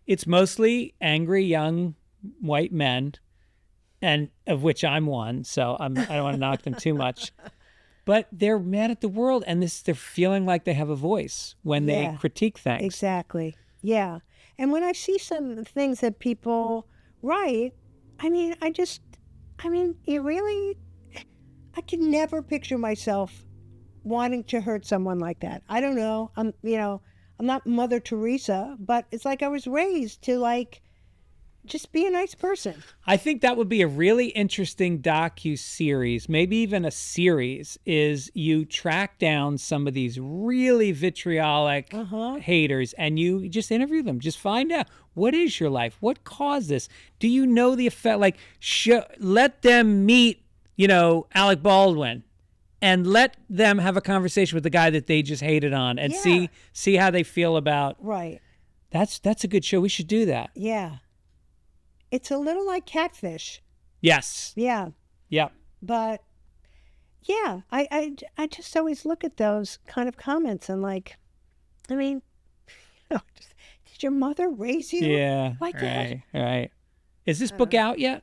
it's mostly angry young white men, and of which I'm one, so I don't want to knock them too much. But they're mad at the world, and they're feeling like they have a voice when they critique things.
Exactly. Yeah. And when I see some things that people write, I could never picture myself wanting to hurt someone like that. I don't know. I'm not Mother Teresa, but it's like I was raised to just be a nice person.
I think that would be a really interesting docu-series, maybe even a series, is you track down some of these really vitriolic haters and you just interview them. Just find out, what is your life? What caused this? Do you know the effect? Let them meet, Alec Baldwin, and let them have a conversation with the guy that they just hated on and see how they feel about.
Right.
That's a good show. We should do that.
Yeah. It's a little like Catfish.
Yes.
Yeah.
Yep.
But yeah, I just always look at those kind of comments and like, I mean, did your mother raise you?
Yeah.
Like that?
Right. Is this book out yet?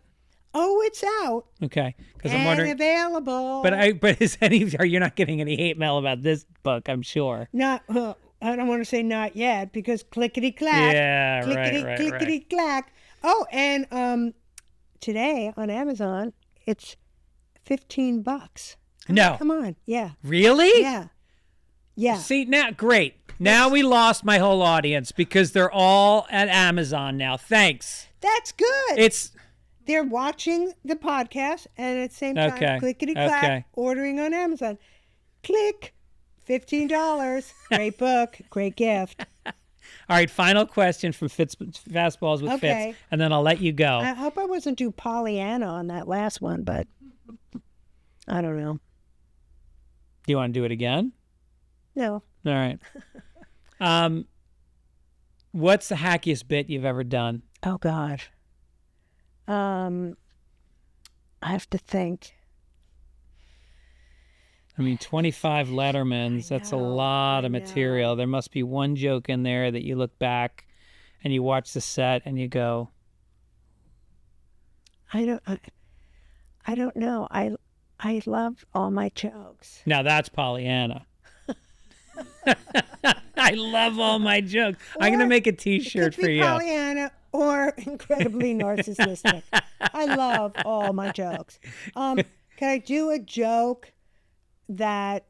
Oh, it's out.
Okay. Because I'm
And
wondering.
available.
But is you're not getting any hate mail about this book, I'm sure.
Not, I don't want to say not yet because clickety clack.
Yeah,
clickety,
right.
clickety clack. Oh, and today on Amazon, it's $15. I mean,
No.
come on. Yeah.
Really?
Yeah. Yeah.
See, now, great. Now we lost my whole audience because they're all at Amazon now. Thanks.
That's good.
It's
They're watching the podcast and at the same time,
Okay.
clickety clack,
Okay.
ordering on Amazon. Click. $15. Great book. Great gift.
all right. Final question from Fastballs with
Okay.
Fitz, and then I'll let you go.
I hope I wasn't too Pollyanna on that last one, but I don't know.
Do you want to do it again?
No.
All right. What's the hackiest bit you've ever done?
Oh, God. I have to think.
I mean, 25 Lettermans, that's a lot of material. There must be one joke in there that you look back and you watch the set and you go,
I don't know. I love all my jokes.
now that's Pollyanna. I love all my jokes. I'm going to make a T-shirt
Could
for
be
you.
Pollyanna or incredibly narcissistic. I love all my jokes. Can I do a joke that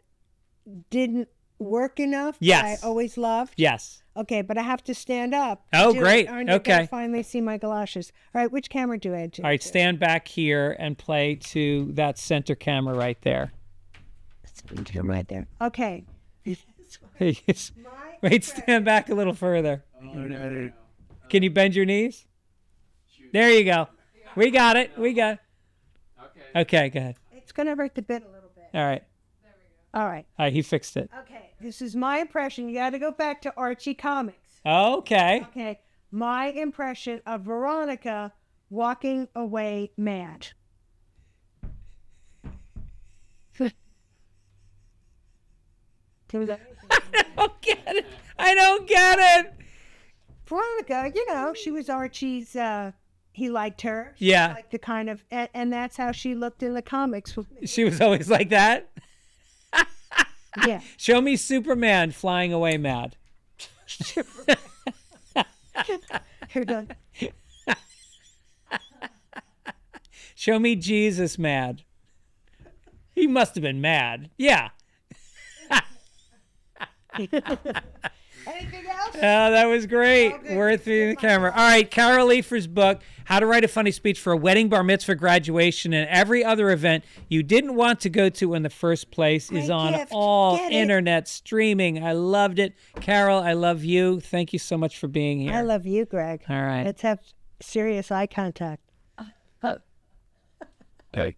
didn't work enough?
Yes.
That I always loved?
Yes.
Okay, but I have to stand up.
Oh,
Do it,
great.
or they're
Okay.
gonna finally see my galoshes. All right, which camera do I do?
All right, stand back here and play to that center camera right there.
Right there. Okay.
Wait, stand back a little further. Can you bend your knees? There you go. We got it. Okay, go ahead.
It's going to hurt the bit a little bit.
All right.
All right.
All right, he fixed it.
Okay. This is my impression. You got to go back to Archie Comics.
Okay.
Okay. My impression of Veronica walking away mad.
I don't get it.
Veronica, you know, she was Archie's, he liked her. She
Yeah.
liked the kind of, and that's how she looked in the comics.
She was always like that.
Yeah.
Show me Superman flying away mad.
You're done.
Show me Jesus mad. He must have been mad. Yeah.
Anything else?
Oh, that was great.
Okay.
Worth being the camera. All right, Carol Leifer's book, How to Write a Funny Speech for a Wedding, Bar Mitzvah, Graduation, and Every Other Event You Didn't Want to Go to in the First Place is
Great
on
gift.
all
Get it.
internet streaming. I loved it. Carol, I love you. Thank you so much for being here.
I love you, Greg.
All right.
Let's have serious eye contact.
Hey.